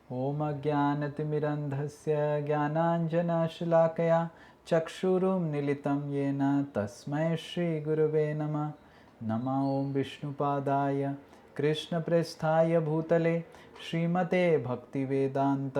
ॐ अज्ञानतिमिरन्धस्य ज्ञानाञ्जनशलाकया चक्षुरुन्मीलितं येन तस्मै श्रीगुरवे नमः। नमः ॐ विष्णुपादाय कृष्णप्रेष्ठाय भूतले श्रीमते भक्तिवेदान्त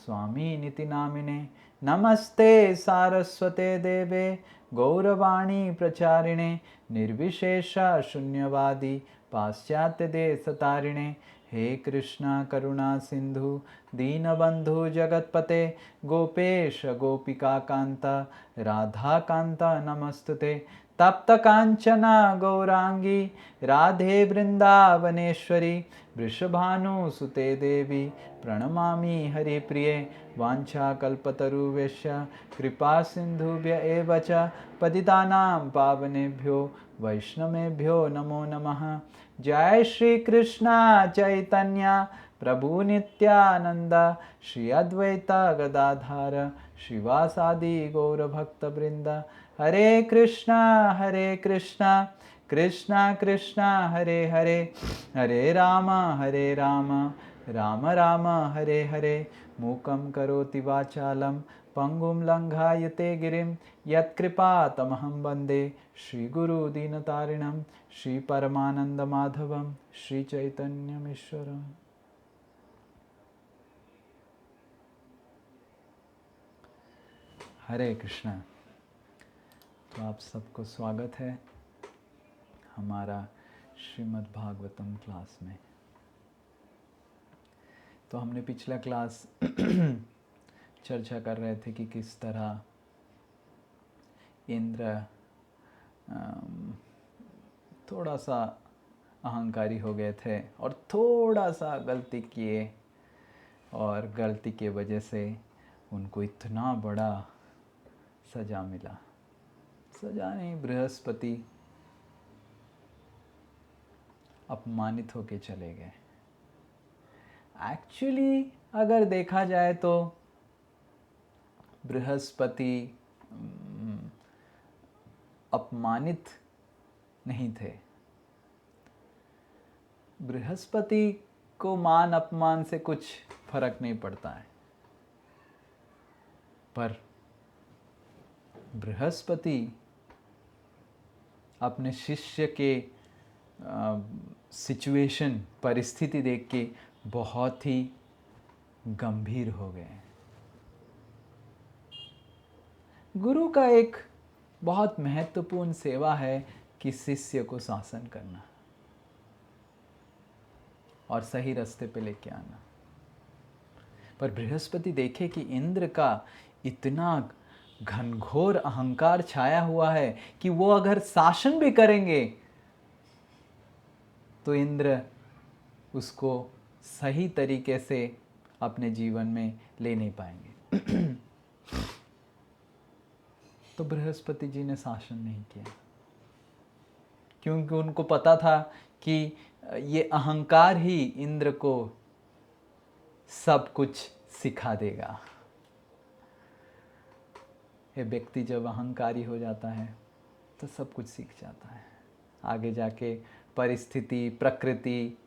स्वामिनिति नामिने। नमस्ते सारस्वते देवे गौरवाणी प्रचारिणे निर्विशेष शून्यवादी पाश्चात्यदेशतारिणे। हे कृष्णा करुणा सिंधु दीनबंधु जगतपते गोपेश गोपिका कांता राधा कांता नमस्तुते। तप्त कांचना गौरांगी राधे वृंदावनेश्वरी वृषभानुसुते देवी प्रणमामि हरिप्रिये। वाञ्छाकल्पतरुभ्यश्च कृपा सिन्धुभ्य एव च पतितानां पावनेभ्यो वैष्णवेभ्यो नमो नमः। जय श्री कृष्णा चैतन्य प्रभु नित्यानंद श्री अद्वैत गदाधर शिवासादि गौरभक्तवृंद। हरे कृष्णा कृष्णा कृष्णा हरे हरे हरे राम राम राम हरे हरे। मूकं करोति वाचालं पंगुं लंघायते गिरिं यत्कृपातमहं वन्दे श्रीगुरुदीनतारिणं श्रीपरमानन्दमाधवं श्रीचैतन्यमीश्वरम्। हरे कृष्णा। तो आप सबको स्वागत है हमारा श्रीमद् भागवतम क्लास में। तो हमने पिछला क्लास चर्चा कर रहे थे कि किस तरह इंद्र थोड़ा सा अहंकारी हो गए थे और थोड़ा सा गलती किए, और गलती के वजह से उनको इतना बड़ा सजा मिला। सजा नहीं, बृहस्पति अपमानित होके चले गए। एक्चुअली अगर देखा जाए तो बृहस्पति अपमानित नहीं थे। बृहस्पति को मान अपमान से कुछ फर्क नहीं पड़ता है, पर बृहस्पति अपने शिष्य के सिचुएशन परिस्थिति देख के बहुत ही गंभीर हो गए। गुरु का एक बहुत महत्वपूर्ण सेवा है कि शिष्य को शासन करना और सही रास्ते पे लेके आना। पर बृहस्पति देखे कि इंद्र का इतना घनघोर अहंकार छाया हुआ है कि वो अगर शासन भी करेंगे तो इंद्र उसको सही तरीके से अपने जीवन में ले नहीं पाएंगे। तो बृहस्पति जी ने शासन नहीं किया, क्योंकि उनको पता था कि ये अहंकार ही इंद्र को सब कुछ सिखा देगा। ये व्यक्ति जब अहंकारी हो जाता है तो सब कुछ सीख जाता है। आगे जाके परिस्थिति, प्रकृति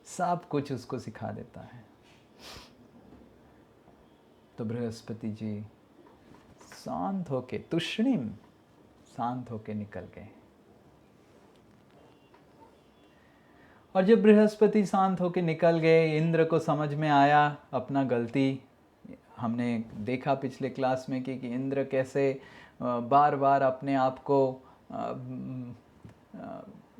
सब कुछ उसको सिखा देता है। तो बृहस्पति जी शांत होके, तुष्णिम शांत होके निकल गए। और जब बृहस्पति शांत होके निकल गए, इंद्र को समझ में आया अपना गलती। हमने देखा पिछले क्लास में कि इंद्र कैसे बार बार अपने आप को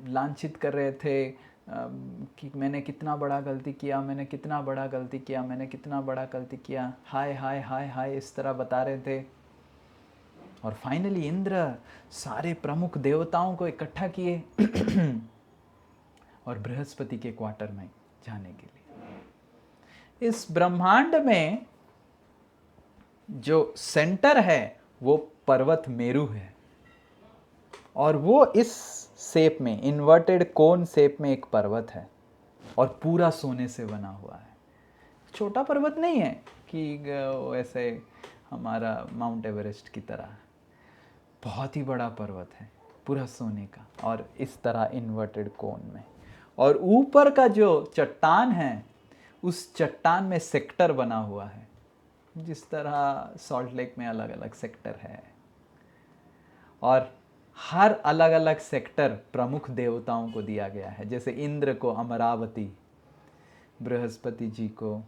लांछित कर रहे थे कि मैंने कितना बड़ा गलती किया, मैंने कितना बड़ा गलती किया, मैंने कितना बड़ा गलती किया, हाय हाय हाय हाय, इस तरह बता रहे थे। और फाइनली इंद्र सारे प्रमुख देवताओं को इकट्ठा किए और बृहस्पति के क्वार्टर में जाने के लिए। इस ब्रह्मांड में जो सेंटर है वो पर्वत मेरु है, और वो इस शेप में, इन्वर्टेड कोन शेप में एक पर्वत है, और पूरा सोने से बना हुआ है। छोटा पर्वत नहीं है कि ऐसे हमारा माउंट एवरेस्ट की तरह, बहुत ही बड़ा पर्वत है, पूरा सोने का, और इस तरह इन्वर्टेड कोन में। और ऊपर का जो चट्टान है उस चट्टान में सेक्टर बना हुआ है, जिस तरह सॉल्ट लेक में अलग अलग सेक्टर है, और हर अलग अलग सेक्टर प्रमुख देवताओं को दिया गया है। जैसे इंद्र को अमरावती, बृहस्पति जी को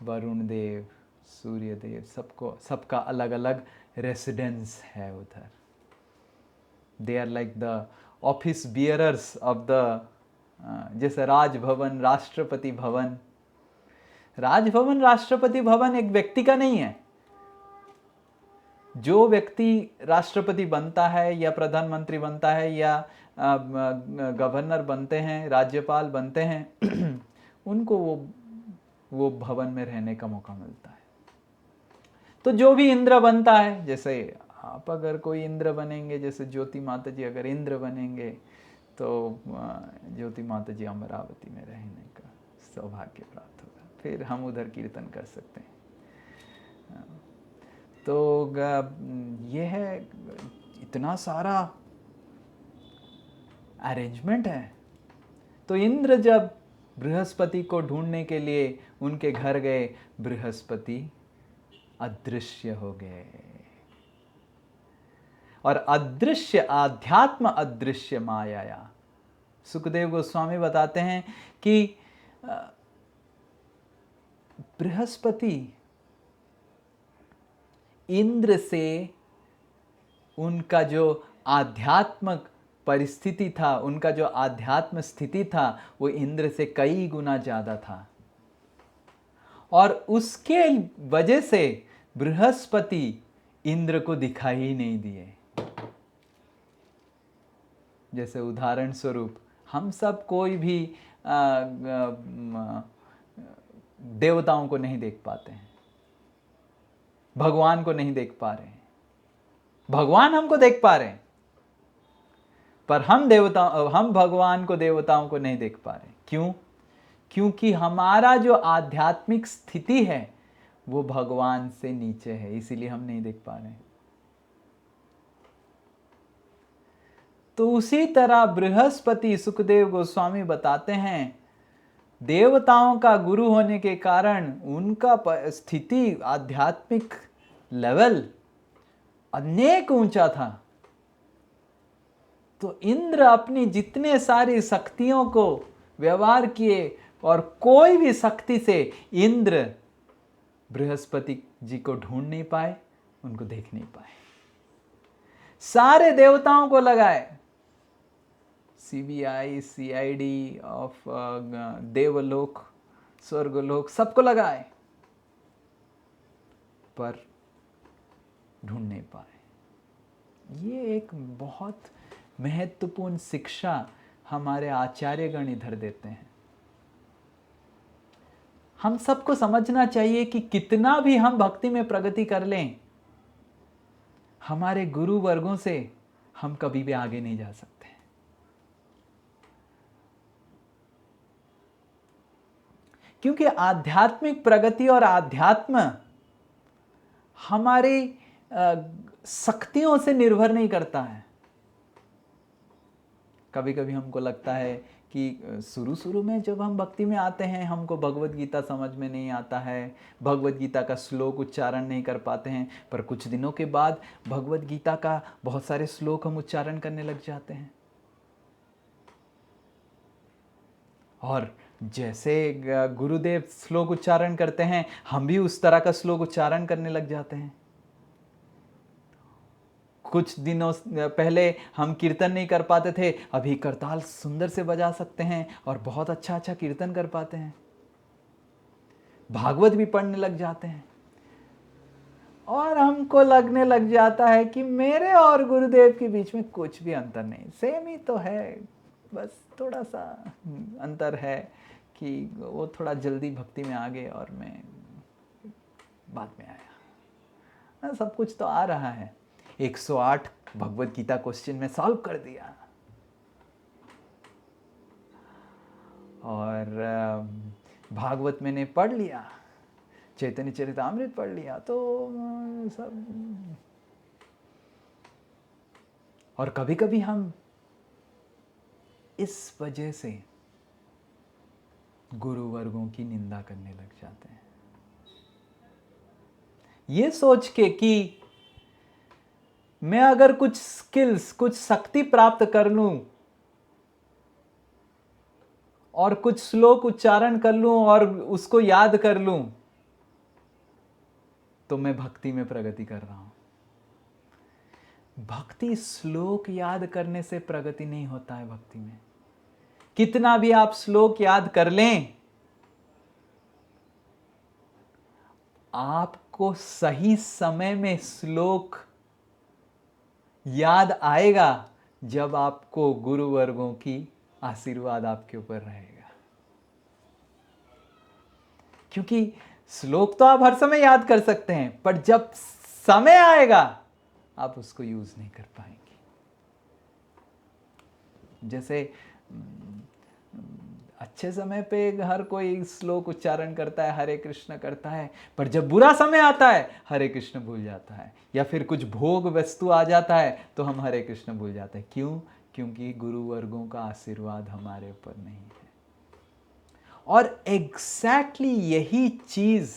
वरुण देव, सूर्य देव, सबका अलग अलग रेसिडेंस है उधर। They are like the office bearers of the, जैसे राजभवन, राष्ट्रपति भवन। राजभवन, राष्ट्रपति भवन एक व्यक्ति का नहीं है। जो व्यक्ति राष्ट्रपति बनता है या प्रधानमंत्री बनता है या गवर्नर बनते हैं, राज्यपाल बनते हैं उनको वो भवन में रहने का मौका मिलता है। तो जो भी इंद्र बनता है, जैसे आप अगर कोई इंद्र बनेंगे, जैसे ज्योति माता जी अगर इंद्र बनेंगे तो ज्योति माता जी अमरावती में रहने का सौभाग्य प्राप्त होगा, फिर हम उधर कीर्तन कर सकते हैं। तो ये है, इतना सारा अरेंजमेंट है। तो इंद्र जब बृहस्पति को ढूंढने के लिए उनके घर गए, बृहस्पति अदृश्य हो गए। और अदृश्य आध्यात्म अदृश्य माया। सुखदेव गोस्वामी बताते हैं कि बृहस्पति इंद्र से उनका जो आध्यात्मिक परिस्थिति था, उनका जो आध्यात्म स्थिति था, वो इंद्र से कई गुना ज्यादा था। और उसके वजह से बृहस्पति इंद्र को दिखाई ही नहीं दिए। जैसे उदाहरण स्वरूप हम सब कोई भी देवताओं को नहीं देख पाते हैं, भगवान को नहीं देख पा रहे हैं। भगवान हमको देख पा रहे हैं, पर हम भगवान को, देवताओं को नहीं देख पा रहे। क्यों? क्योंकि हमारा जो आध्यात्मिक स्थिति है वो भगवान से नीचे है, इसीलिए हम नहीं देख पा रहे। तो उसी तरह बृहस्पति, सुखदेव गोस्वामी बताते हैं, देवताओं का गुरु होने के कारण उनका स्थिति, आध्यात्मिक लेवल अनेक ऊंचा था। तो इंद्र अपनी जितने सारी शक्तियों को व्यवहार किए और कोई भी शक्ति से इंद्र बृहस्पति जी को ढूंढ नहीं पाए, उनको देख नहीं पाए। सारे देवताओं को लगाए, सीबीआई, सीआईडी ऑफ देवलोक, स्वर्गलोक, सबको लगाए, पर ढूंढ नहीं पाए। ये एक बहुत महत्वपूर्ण शिक्षा हमारे आचार्यगण इधर देते हैं। हम सबको समझना चाहिए कि कितना भी हम भक्ति में प्रगति कर लें, हमारे गुरु वर्गों से हम कभी भी आगे नहीं जा सकते। क्योंकि आध्यात्मिक प्रगति और आध्यात्म हमारी शक्तियों से निर्भर नहीं करता है। कभी कभी हमको लगता है कि शुरू में जब हम भक्ति में आते हैं, हमको भगवत गीता समझ में नहीं आता है, भगवत गीता का श्लोक उच्चारण नहीं कर पाते हैं, पर कुछ दिनों के बाद भगवत गीता का बहुत सारे श्लोक हम उच्चारण करने लग जाते हैं। और जैसे गुरुदेव श्लोक उच्चारण करते हैं, हम भी उस तरह का श्लोक उच्चारण करने लग जाते हैं। कुछ दिनों पहले हम कीर्तन नहीं कर पाते थे, अभी करताल सुंदर से बजा सकते हैं और बहुत अच्छा अच्छा कीर्तन कर पाते हैं। भागवत भी पढ़ने लग जाते हैं और हमको लगने लग जाता है कि मेरे और गुरुदेव के बीच में कुछ भी अंतर नहीं, सेम ही तो है, बस थोड़ा सा अंतर है कि वो थोड़ा जल्दी भक्ति में आ गए और मैं बाद में आया। सब कुछ तो आ रहा है, 108 भगवत गीता क्वेश्चन में सॉल्व कर दिया, और भागवत मैंने पढ़ लिया, चैतन्य चरितामृत पढ़ लिया, तो सब। और कभी कभी हम इस वजह से गुरु वर्गों की निंदा करने लग जाते हैं, ये सोच के कि मैं अगर कुछ स्किल्स, कुछ शक्ति प्राप्त कर लूं और कुछ श्लोक उच्चारण कर लूं और उसको याद कर लूं तो मैं भक्ति में प्रगति कर रहा हूं। भक्ति श्लोक याद करने से प्रगति नहीं होता है। भक्ति में कितना भी आप श्लोक याद कर लें, आपको सही समय में श्लोक याद आएगा जब आपको गुरु वर्गों की आशीर्वाद आपके ऊपर रहेगा। क्योंकि श्लोक तो आप हर समय याद कर सकते हैं, पर जब समय आएगा आप उसको यूज नहीं कर पाएंगे। जैसे अच्छे समय पे हर कोई श्लोक उच्चारण करता है, हरे कृष्ण करता है, पर जब बुरा समय आता है हरे कृष्ण भूल जाता है, या फिर कुछ भोग वस्तु आ जाता है तो हम हरे कृष्ण भूल जाते हैं। क्यों? क्योंकि गुरु वर्गों का आशीर्वाद हमारे ऊपर नहीं है। और एग्जैक्टली यही चीज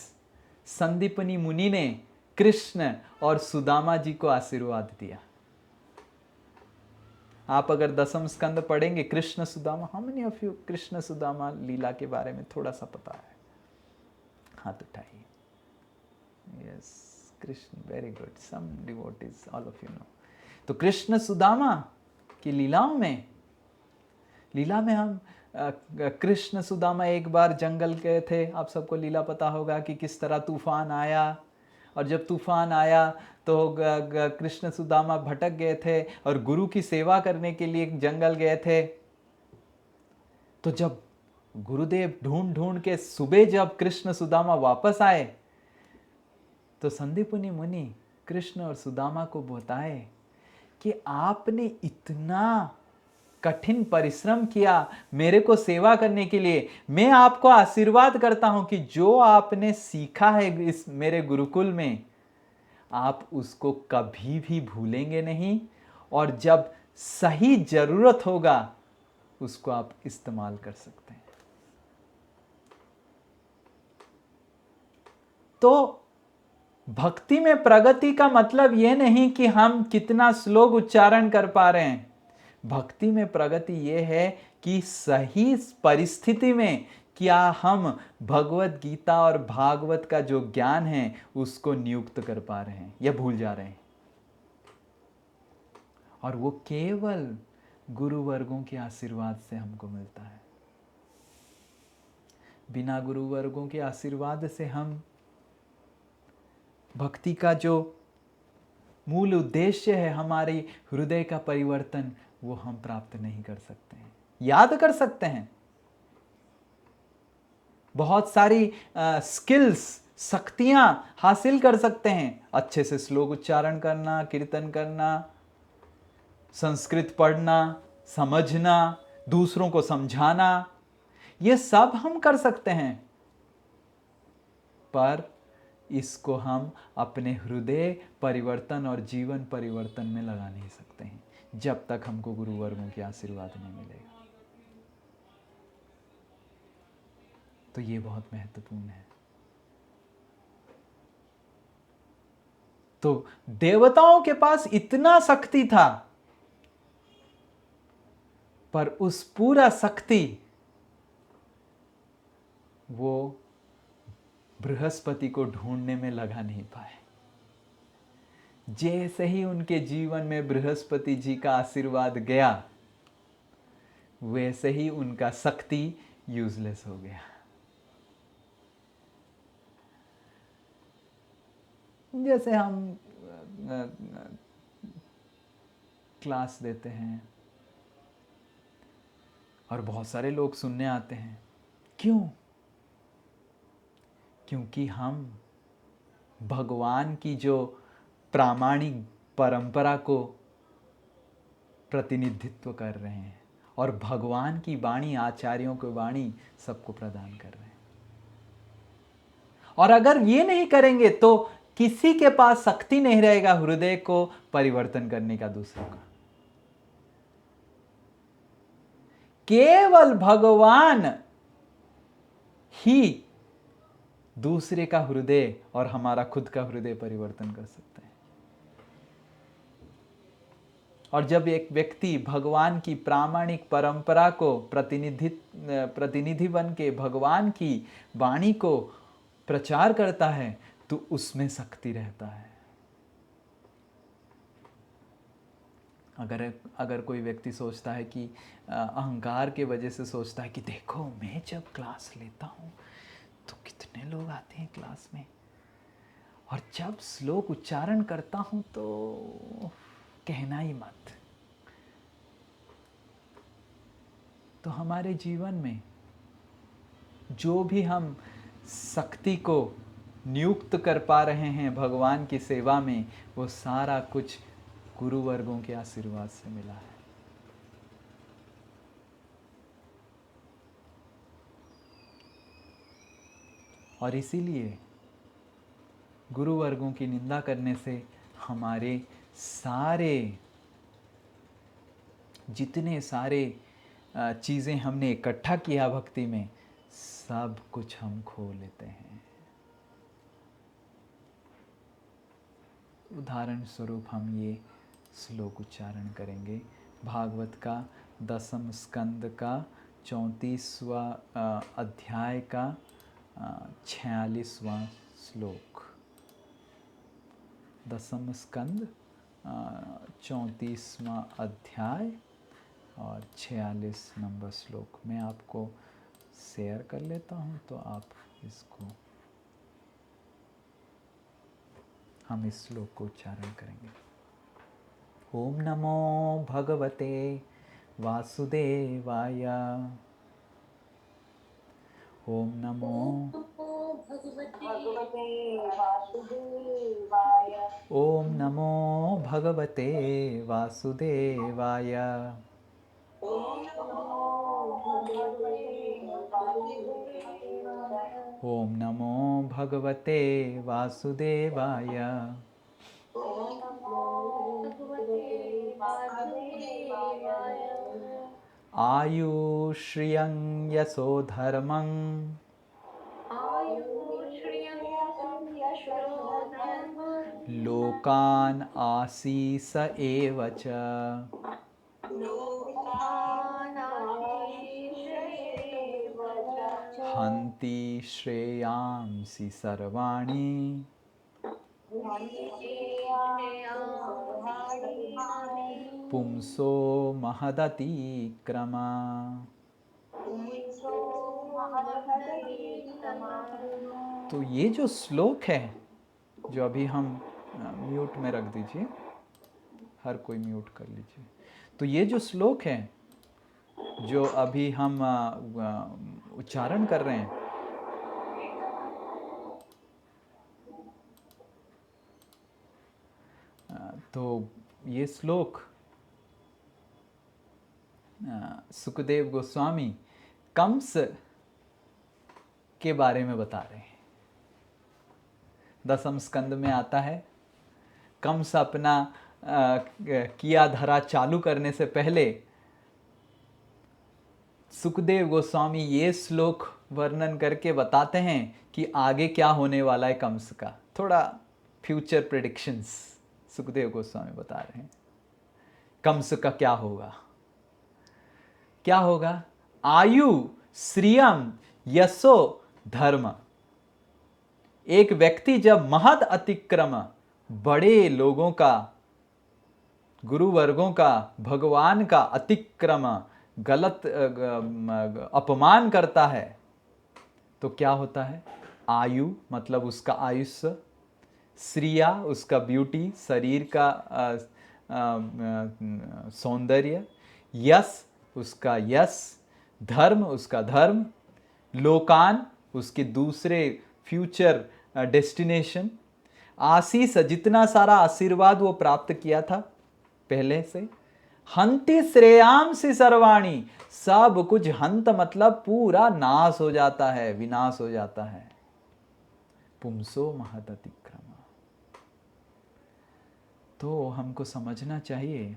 संदीपनी मुनि ने कृष्ण और सुदामा जी को आशीर्वाद दिया। आप अगर दसम स्कंद पढ़ेंगे, Krishna Sudama, how many of you Krishna Sudama लीला के बारे में थोड़ा सा पता है? हाथ उठाइए। Yes, Krishna, very good, some devotees, all of you know. तो कृष्ण सुदामा की लीला में हम कृष्ण सुदामा एक बार जंगल गए थे। आप सबको लीला पता होगा कि किस तरह तूफान आया, और जब तूफान आया तो कृष्ण सुदामा भटक गए थे और गुरु की सेवा करने के लिए जंगल गए थे। तो जब गुरुदेव ढूंढ ढूंढ के सुबह जब कृष्ण सुदामा वापस आए तो संदीपनी मुनि कृष्ण और सुदामा को बताए कि आपने इतना कठिन परिश्रम किया मेरे को सेवा करने के लिए। मैं आपको आशीर्वाद करता हूं कि जो आपने सीखा है इस मेरे गुरुकुल में, आप उसको कभी भी भूलेंगे नहीं, और जब सही जरूरत होगा उसको आप इस्तेमाल कर सकते हैं। तो भक्ति में प्रगति का मतलब यह नहीं कि हम कितना श्लोक उच्चारण कर पा रहे हैं। भक्ति में प्रगति यह है कि सही परिस्थिति में क्या हम भगवत गीता और भागवत का जो ज्ञान है उसको नियुक्त कर पा रहे हैं या भूल जा रहे हैं। और वो केवल गुरु वर्गों के आशीर्वाद से हमको मिलता है। बिना गुरु वर्गों के आशीर्वाद से हम भक्ति का जो मूल उद्देश्य है, हमारे हृदय का परिवर्तन, वो हम प्राप्त नहीं कर सकते हैं। याद कर सकते हैं, बहुत सारी स्किल्स, शक्तियां हासिल कर सकते हैं, अच्छे से श्लोक उच्चारण करना, कीर्तन करना, संस्कृत पढ़ना, समझना, दूसरों को समझाना, ये सब हम कर सकते हैं, पर इसको हम अपने हृदय परिवर्तन और जीवन परिवर्तन में लगा नहीं सकते हैं जब तक हमको गुरु वर्गों की आशीर्वाद नहीं मिलेगा। तो ये बहुत महत्वपूर्ण है। तो देवताओं के पास इतना शक्ति था, पर उस पूरा शक्ति वो बृहस्पति को ढूंढने में लगा नहीं पाए। जैसे ही उनके जीवन में बृहस्पति जी का आशीर्वाद गया, वैसे ही उनका शक्ति यूजलेस हो गया। जैसे हम क्लास देते हैं और बहुत सारे लोग सुनने आते हैं, क्यों? क्योंकि हम भगवान की जो प्रामाणिक परंपरा को प्रतिनिधित्व कर रहे हैं और भगवान की वाणी, आचार्यों की वाणी सबको प्रदान कर रहे हैं। और अगर ये नहीं करेंगे तो किसी के पास शक्ति नहीं रहेगा हृदय को परिवर्तन करने का दूसरों का। केवल भगवान ही दूसरे का हृदय और हमारा खुद का हृदय परिवर्तन कर सकते हैं। और जब एक व्यक्ति भगवान की प्रामाणिक परंपरा को प्रतिनिधि बन के भगवान की वाणी को प्रचार करता है तो उसमें शक्ति रहता है। अगर कोई व्यक्ति सोचता है कि अहंकार के वजह से सोचता है कि देखो मैं जब क्लास लेता हूँ तो कितने लोग आते हैं क्लास में, और जब श्लोक उच्चारण करता हूँ तो कहना ही मत। तो हमारे जीवन में जो भी हम शक्ति को नियुक्त कर पा रहे हैं भगवान की सेवा में, वो सारा कुछ गुरु वर्गों के आशीर्वाद से मिला है। और इसीलिए गुरु वर्गों की निंदा करने से हमारे सारे जितने सारे चीज़ें हमने इकट्ठा किया भक्ति में, सब कुछ हम खो लेते हैं। उदाहरण स्वरूप हम ये श्लोक उच्चारण करेंगे। भागवत का 10वें स्कंद का 34वां अध्याय का 46वां श्लोक। 10वें स्कंद 34वां अध्याय और 46 नंबर श्लोक मैं आपको शेयर कर लेता हूँ, तो आप इसको हम इस श्लोक को उच्चारण करेंगे। ओम नमो भगवते वासुदेवाय। ओम नमो भगवते वासुदेवाय। ओम नमो भगवते वासुदेवाय। ओम नमो भगवते वासुदेवाय। आयुश्रियं यशो धर्मं लोकान् आसीस एव च। हन्ति श्रेयांसि सर्वाणि पुंसो महदतिक्रमा। तो ये जो श्लोक है, जो अभी हम म्यूट में रख दीजिए, हर कोई म्यूट कर लीजिए। तो ये जो श्लोक है जो अभी हम उच्चारण कर रहे हैं, तो ये श्लोक सुखदेव गोस्वामी कंस के बारे में बता रहे हैं। 10वें स्कंद में आता है, कंस अपना किया धरा चालू करने से पहले सुखदेव गोस्वामी ये श्लोक वर्णन करके बताते हैं कि आगे क्या होने वाला है कंस का। थोड़ा फ्यूचर प्रेडिक्शंस सुखदेव गोस्वामी बता रहे हैं। कंस का क्या होगा, क्या होगा? आयु श्रियम यशो धर्म। एक व्यक्ति जब महद अतिक्रम, बड़े लोगों का, गुरु वर्गों का, भगवान का अतिक्रम, गलत अपमान करता है, तो क्या होता है? आयु मतलब उसका आयुष्य, श्रिया उसका ब्यूटी, शरीर का सौंदर्य, यश उसका यश, धर्म उसका धर्म, लोकान उसके दूसरे फ्यूचर डेस्टिनेशन, आशीष जितना सारा आशीर्वाद वो प्राप्त किया था पहले से, हंति श्रेयांसि सर्वाणी, सब कुछ, हंत मतलब पूरा नाश हो जाता है, विनाश हो जाता है। पुंसो महदतिक्रमा। तो हमको समझना चाहिए,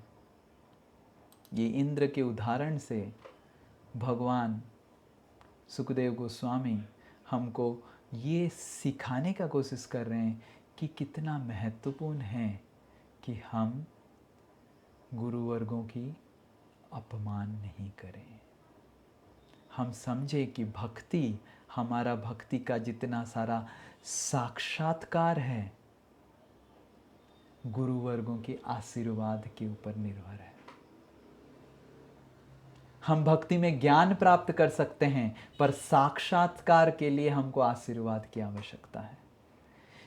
ये इंद्र के उदाहरण से भगवान सुखदेव गोस्वामी हमको ये सिखाने का कोशिश कर रहे हैं कि कितना महत्वपूर्ण है कि हम गुरुवर्गों की अपमान नहीं करें। हम समझे कि भक्ति, हमारा भक्ति का जितना सारा साक्षात्कार है, गुरुवर्गों के आशीर्वाद के ऊपर निर्भर है। हम भक्ति में ज्ञान प्राप्त कर सकते हैं, पर साक्षात्कार के लिए हमको आशीर्वाद की आवश्यकता है।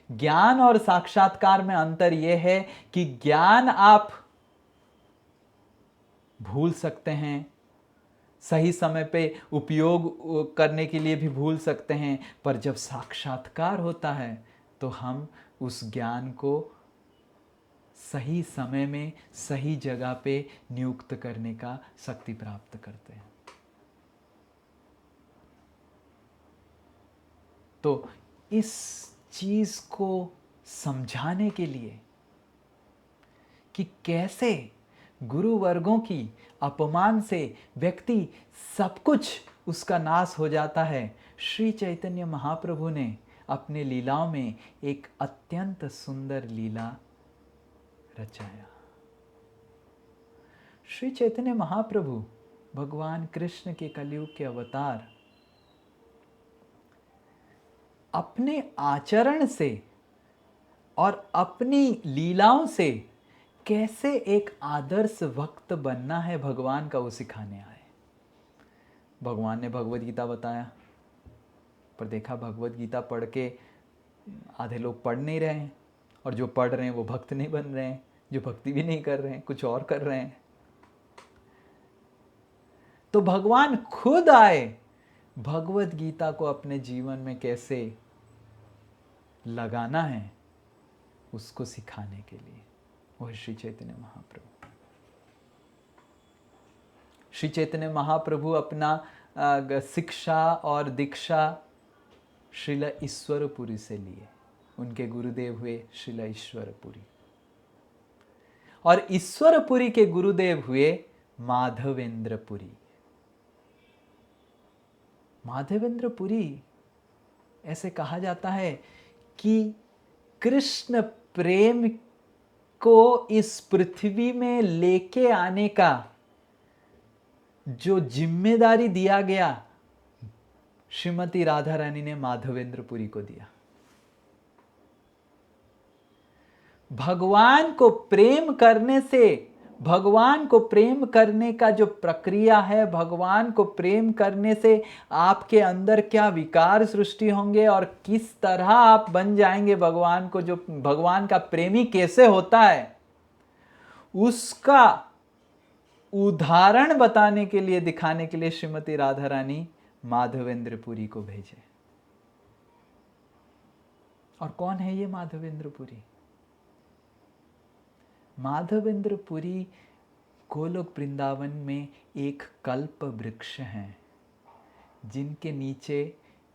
ज्ञान और साक्षात्कार में अंतर यह है कि ज्ञान आप भूल सकते हैं, सही समय पे उपयोग करने के लिए भी भूल सकते हैं, पर जब साक्षात्कार होता है तो हम उस ज्ञान को सही समय में सही जगह पे नियुक्त करने का शक्ति प्राप्त करते हैं। तो इस चीज को समझाने के लिए कि कैसे गुरुवर्गों की अपमान से व्यक्ति सब कुछ उसका नाश हो जाता है, श्री चैतन्य महाप्रभु ने अपने लीलाओं में एक अत्यंत सुंदर लीला रचाया। श्री चैतन्य महाप्रभु भगवान कृष्ण के कलयुग के अवतार अपने आचरण से और अपनी लीलाओं से कैसे एक आदर्श भक्त बनना है भगवान का, वो सिखाने आए। भगवान ने भगवद गीता बताया, पर देखा भगवद गीता पढ़ के आधे लोग पढ़ नहीं रहे हैं, और जो पढ़ रहे हैं वो भक्त नहीं बन रहे हैं, जो भक्ति भी नहीं कर रहे हैं, कुछ और कर रहे हैं। तो भगवान खुद आए भगवद गीता को अपने जीवन में कैसे लगाना है उसको सिखाने के लिए। वह श्री चैतन्य महाप्रभु। श्री चैतन्य महाप्रभु अपना शिक्षा और दीक्षा श्रील ईश्वरपुरी से लिए। उनके गुरुदेव हुए श्रील ईश्वरपुरी, और ईश्वरपुरी के गुरुदेव हुए माधवेंद्रपुरी। माधवेंद्रपुरी, ऐसे कहा जाता है कि कृष्ण प्रेम को इस पृथ्वी में लेके आने का जो जिम्मेदारी दिया गया, श्रीमती राधा रानी ने माधवेंद्रपुरी को दिया। भगवान को प्रेम करने से, भगवान को प्रेम करने का जो प्रक्रिया है, भगवान को प्रेम करने से आपके अंदर क्या विकार सृष्टि होंगे और किस तरह आप बन जाएंगे भगवान को, जो भगवान का प्रेमी कैसे होता है, उसका उदाहरण बताने के लिए, दिखाने के लिए श्रीमती राधा रानी माधवेंद्रपुरी को भेजे। और कौन है ये माधवेंद्रपुरी? माधवेंद्रपुरी गोलोक वृंदावन में एक कल्प वृक्ष हैं, जिनके नीचे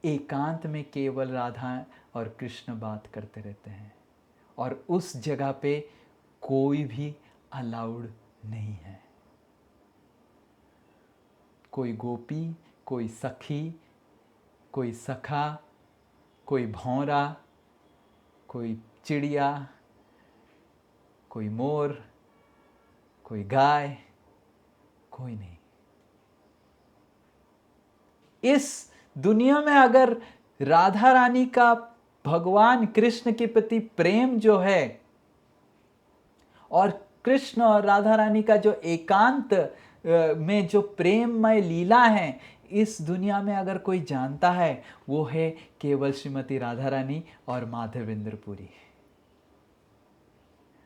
एकांत में केवल राधा और कृष्ण बात करते रहते हैं, और उस जगह पे कोई भी अलाउड नहीं है। कोई गोपी, कोई सखी, कोई सखा, कोई भौरा, कोई चिड़िया, कोई मोर, कोई गाय, कोई नहीं। इस दुनिया में अगर राधा रानी का भगवान कृष्ण के प्रति प्रेम जो है, और कृष्ण और राधा रानी का जो एकांत में जो प्रेममय लीला है, इस दुनिया में अगर कोई जानता है, वो है केवल श्रीमती राधा रानी और माधवेंद्रपुरी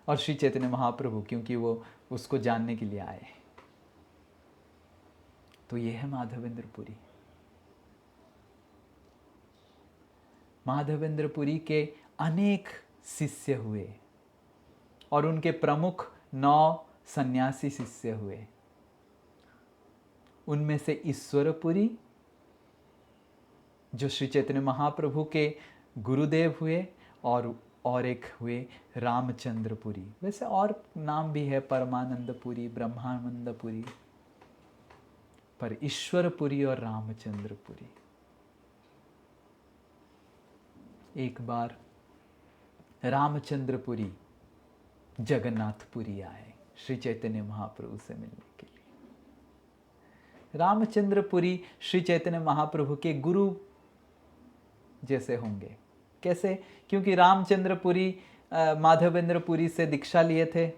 और श्री चैतन्य महाप्रभु, क्योंकि वो उसको जानने के लिए आए। तो ये है माधवेंद्रपुरी। माधवेंद्रपुरी के अनेक शिष्य हुए, और उनके प्रमुख 9 सन्यासी शिष्य हुए। उनमें से ईश्वरपुरी, जो श्री चैतन्य महाप्रभु के गुरुदेव हुए, और एक हुए रामचंद्रपुरी। वैसे और नाम भी है, परमानंदपुरी, ब्रह्मानंदपुरी, पर ईश्वरपुरी और रामचंद्रपुरी। एक बार रामचंद्रपुरी जगन्नाथपुरी आए श्री चैतन्य महाप्रभु से मिलने के लिए। रामचंद्रपुरी श्री चैतन्य महाप्रभु के गुरु जैसे होंगे। कैसे? क्योंकि रामचंद्रपुरी माधवेंद्रपुरी से दीक्षा लिए थे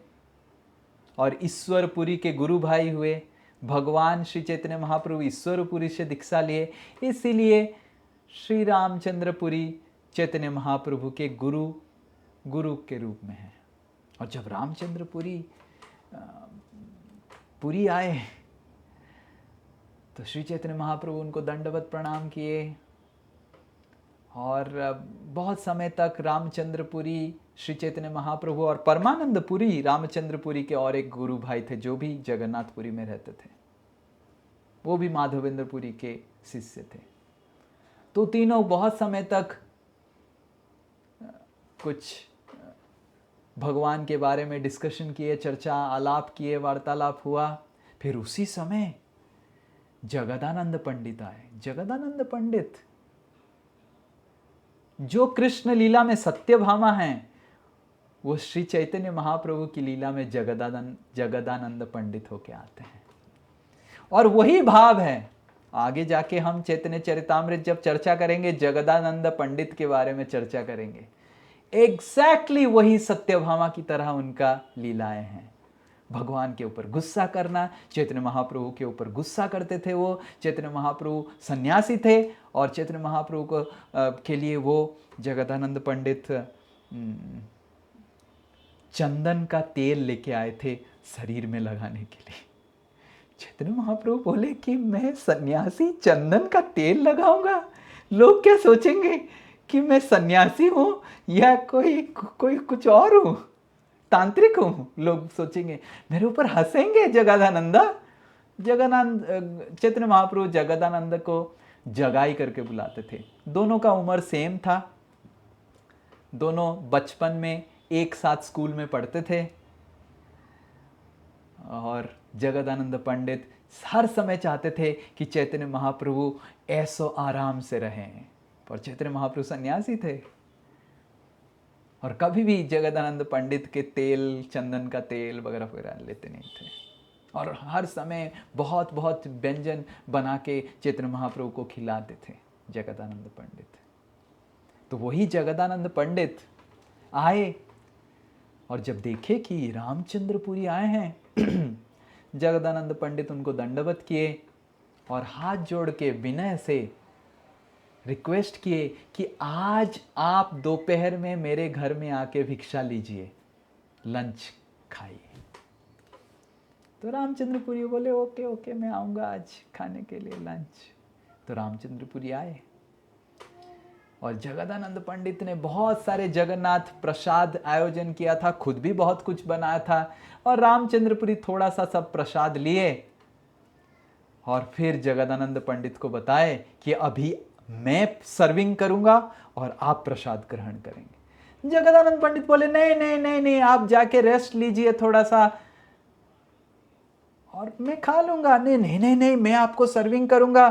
और ईश्वरपुरी के गुरु भाई हुए। भगवान श्री चैतन्य महाप्रभु ईश्वरपुरी से दीक्षा लिए, इसीलिए श्री रामचंद्रपुरी चैतन्य महाप्रभु के गुरु के रूप में है। और जब रामचंद्रपुरी पुरी आए तो श्री चैतन्य महाप्रभु उनको दंडवत प्रणाम किए और बहुत समय तक रामचंद्रपुरी श्री चैतन्य महाप्रभु और परमानंदपुरी रामचंद्रपुरी के और एक गुरु भाई थे जो भी जगन्नाथपुरी में रहते थे, वो भी माधवेंद्रपुरी के शिष्य थे। तो तीनों बहुत समय तक कुछ भगवान के बारे में डिस्कशन किए, चर्चा आलाप किए, वार्तालाप हुआ। फिर उसी समय जगदानंद पंडित आए। जगदानंद पंडित जो कृष्ण लीला में सत्यभामा हैं, वो श्री चैतन्य महाप्रभु की लीला में जगदानंद पंडित होके आते हैं। और वही भाव है, आगे जाके हम चैतन्य चरितामृत जब चर्चा करेंगे जगदानंद पंडित के बारे में चर्चा करेंगे। एग्जैक्टली वही सत्यभामा की तरह उनका लीलाएं हैं। भगवान के ऊपर गुस्सा करना, चैतन्य महाप्रभु के ऊपर गुस्सा करते थे वो। चैतन्य महाप्रभु सन्यासी थे और चैतन्य महाप्रभु को के लिए वो जगदानंद पंडित चंदन का तेल लेके आए थे शरीर में लगाने के लिए। चैतन्य महाप्रभु बोले कि मैं सन्यासी चंदन का तेल लगाऊंगा, लोग क्या सोचेंगे कि मैं सन्यासी हूं या कोई कुछ और हूं, तांत्रिक हूं। लोग सोचेंगे, मेरे ऊपर हंसेंगे। चैतन्य महाप्रभु जगदानंद को जगाई करके बुलाते थे। दोनों का उम्र सेम था, दोनों बचपन में एक साथ स्कूल में पढ़ते थे और जगदानंद पंडित हर समय चाहते थे कि चैतन्य महाप्रभु ऐसो आराम से रहें, पर चैतन्य महाप्रभु सन्यासी थे और कभी भी जगदानंद पंडित के तेल, चंदन का तेल वगैरह वगैरह लेते नहीं थे और हर समय बहुत बहुत व्यंजन बना के चैतन्य महाप्रभु को खिलाते थे जगदानंद पंडित। तो वही जगदानंद पंडित आए और जब देखे कि रामचंद्रपुरी आए हैं जगदानंद पंडित उनको दंडवत किए और हाथ जोड़ के विनय से रिक्वेस्ट किए कि आज आप दोपहर में मेरे घर में आके भिक्षा लीजिए, लंच खाइए। तो रामचंद्रपुरी बोले ओके ओके मैं आऊँगा आज खाने के लिए लंच। तो रामचंद्रपुरी आए और जगदानंद पंडित ने बहुत सारे जगन्नाथ प्रसाद आयोजन किया था, खुद भी बहुत कुछ बनाया था और रामचंद्रपुरी थोड़ा सा सब प्रसाद लिए और फिर जगदानंद पंडित को बताए कि अभी मैं सर्विंग करूंगा और आप प्रसाद ग्रहण करेंगे। जगदानंद पंडित बोले नहीं नहीं नहीं नहीं, आप जाके रेस्ट लीजिए थोड़ा सा और मैं खा लूंगा। नहीं नहीं नहीं नहीं, मैं आपको सर्विंग करूंगा।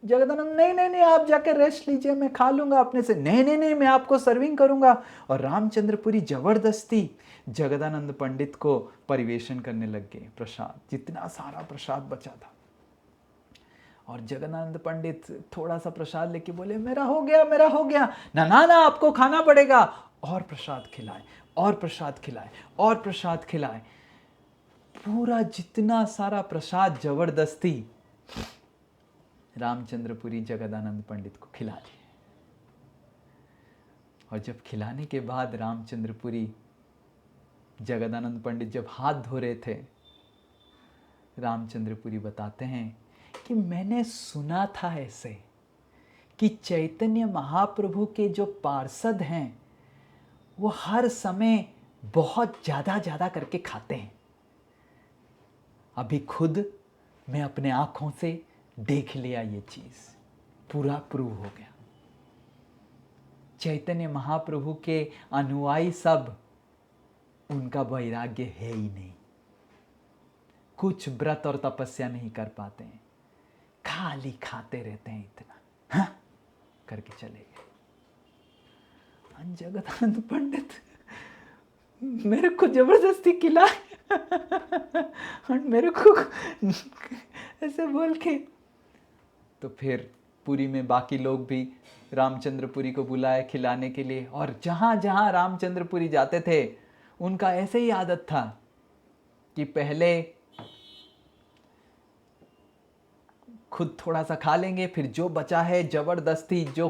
जगदानंद नहीं नहीं नहीं, आप जाके रेस्ट लीजिए, मैं खा लूंगा अपने से। नहीं नहीं नहीं, मैं आपको सर्विंग करूंगा। और रामचंद्रपुरी जबरदस्ती जगदानंद पंडित को परिवेशन करने लग गए प्रसाद, जितना सारा प्रसाद बचा था। और जगदानंद पंडित थोड़ा सा प्रसाद लेके बोले मेरा हो गया मेरा हो गया। ना ना ना, आपको खाना पड़ेगा। और प्रसाद खिलाए और प्रसाद खिलाए और प्रसाद खिलाए, पूरा जितना सारा प्रसाद जबरदस्ती रामचंद्रपुरी जगदानंद पंडित को खिला दिए। और जब खिलाने के बाद रामचंद्रपुरी जगदानंद पंडित जब हाथ धो रहे थे, रामचंद्रपुरी बताते हैं कि मैंने सुना था ऐसे कि चैतन्य महाप्रभु के जो पार्षद हैं वो हर समय बहुत ज़्यादा करके खाते हैं। अभी खुद मैं अपने आँखों से देख लिया, ये चीज़ पूरा प्रूव हो गया। चैतन्य महाप्रभु के अनुयायी सब, उनका वैराग्य है ही नहीं, कुछ व्रत और तपस्या नहीं कर पाते हैं, खाली खाते रहते हैं इतना। हाँ, करके चले गए। जगन्नाथ पंडित मेरे को जबरदस्ती खिलाए और मेरे को ऐसे बोल के, तो फिर पुरी में बाकी लोग भी रामचंद्रपुरी को बुलाए खिलाने के लिए। और जहाँ जहाँ रामचंद्रपुरी जाते थे उनका ऐसे ही आदत था कि पहले खुद थोड़ा सा खा लेंगे, फिर जो बचा है जबरदस्ती जो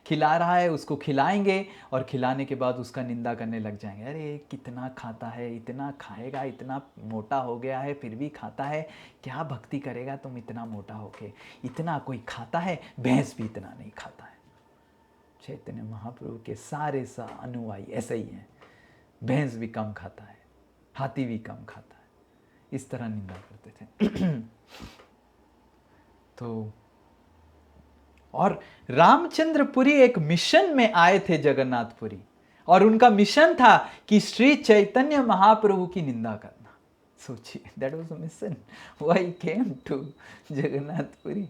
खिला रहा है उसको खिलाएंगे, और खिलाने के बाद उसका निंदा करने लग जाएंगे। अरे कितना खाता है, इतना खाएगा, इतना मोटा हो गया है फिर भी खाता है, क्या भक्ति करेगा तुम इतना मोटा होके, इतना कोई खाता है, भैंस भी इतना नहीं खाता है। चैतन्य महाप्रभु के सारे अनुयायी ऐसे ही हैं, भैंस भी कम खाता है, हाथी भी कम खाता है, इस तरह निंदा करते थे। तो और रामचंद्रपुरी एक मिशन में आए थे जगन्नाथपुरी, और उनका मिशन था कि श्री चैतन्य महाप्रभु की निंदा करना। सोचिए, that was the mission why came to Jagannath Puri.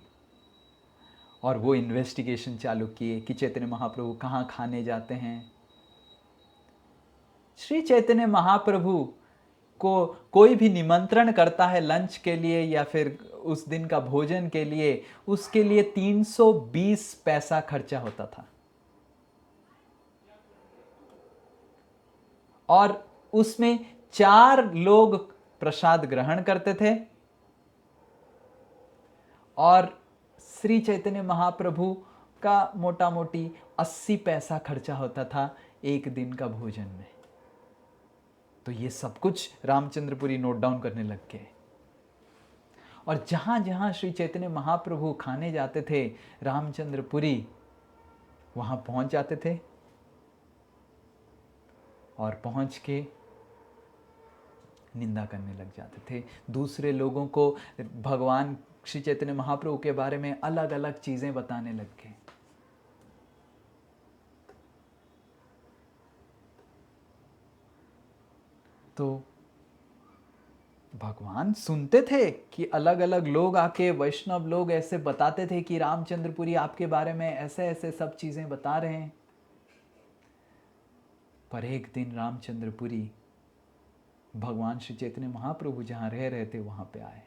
और वो इन्वेस्टिगेशन चालू किए कि चैतन्य महाप्रभु कहाँ खाने जाते हैं। श्री चैतन्य महाप्रभु को कोई भी निमंत्रण करता है लंच के लिए या फिर उस दिन का भोजन के लिए, उसके लिए 320 पैसा खर्चा होता था, और उसमें 4 लोग प्रसाद ग्रहण करते थे, और श्री चैतन्य महाप्रभु का मोटा मोटी 80 पैसा खर्चा होता था एक दिन का भोजन में। तो ये सब कुछ रामचंद्रपुरी नोट डाउन करने लग गए, और जहां जहां श्री चैतन्य महाप्रभु खाने जाते थे रामचंद्रपुरी वहां पहुंच जाते थे, और पहुंच के निंदा करने लग जाते थे। दूसरे लोगों को भगवान श्री चैतन्य महाप्रभु के बारे में अलग अलग चीजें बताने लग गए। तो भगवान सुनते थे कि अलग अलग लोग आके, वैष्णव लोग ऐसे बताते थे कि रामचंद्रपुरी आपके बारे में ऐसे ऐसे सब चीजें बता रहे हैं। पर एक दिन रामचंद्रपुरी भगवान श्री चैतन्य महाप्रभु जहाँ रह रहे थे वहाँ पे आए।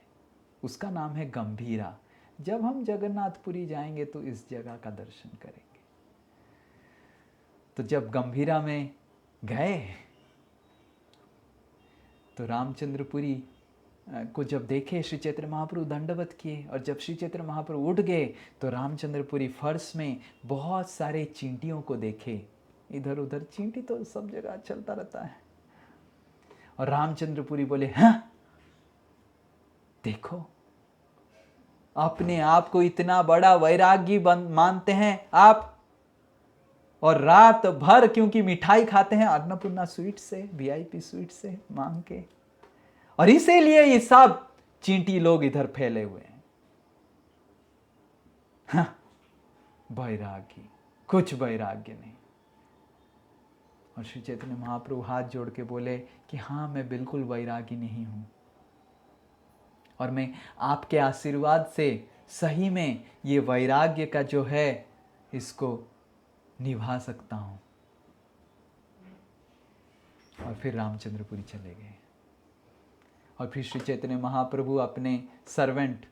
उसका नाम है गंभीरा। जब हम जगन्नाथपुरी जाएंगे तो इस जगह का दर्शन करेंगे। तो जब गंभीरा में गए तो रामचंद्रपुरी को जब देखे, श्री चैतन्य महाप्रभु दंडवत किए, और जब श्री चैतन्य महाप्रभु उठ गए तो रामचंद्रपुरी फर्श में बहुत सारे चींटियों को देखे। इधर उधर चींटी तो सब जगह चलता रहता है। और रामचंद्रपुरी बोले, हाँ देखो, अपने आप को इतना बड़ा वैरागी मानते हैं आप, और रात भर क्योंकि मिठाई खाते हैं अन्नपूर्णा स्वीट से, वीआईपी स्वीट से मांग के, और इसीलिए ये सब चींटी लोग इधर फैले हुए हैं। हाँ, वैरागी, कुछ वैराग्य नहीं। और श्री चैतन्य महाप्रभु हाथ जोड़ के बोले कि हाँ, मैं बिल्कुल वैरागी नहीं हूं, और मैं आपके आशीर्वाद से सही में ये वैराग्य का जो है इसको निभा सकता हूं। और फिर रामचंद्रपुरी चले गए। और फिर श्री चैतन्य महाप्रभु अपने सर्वेंट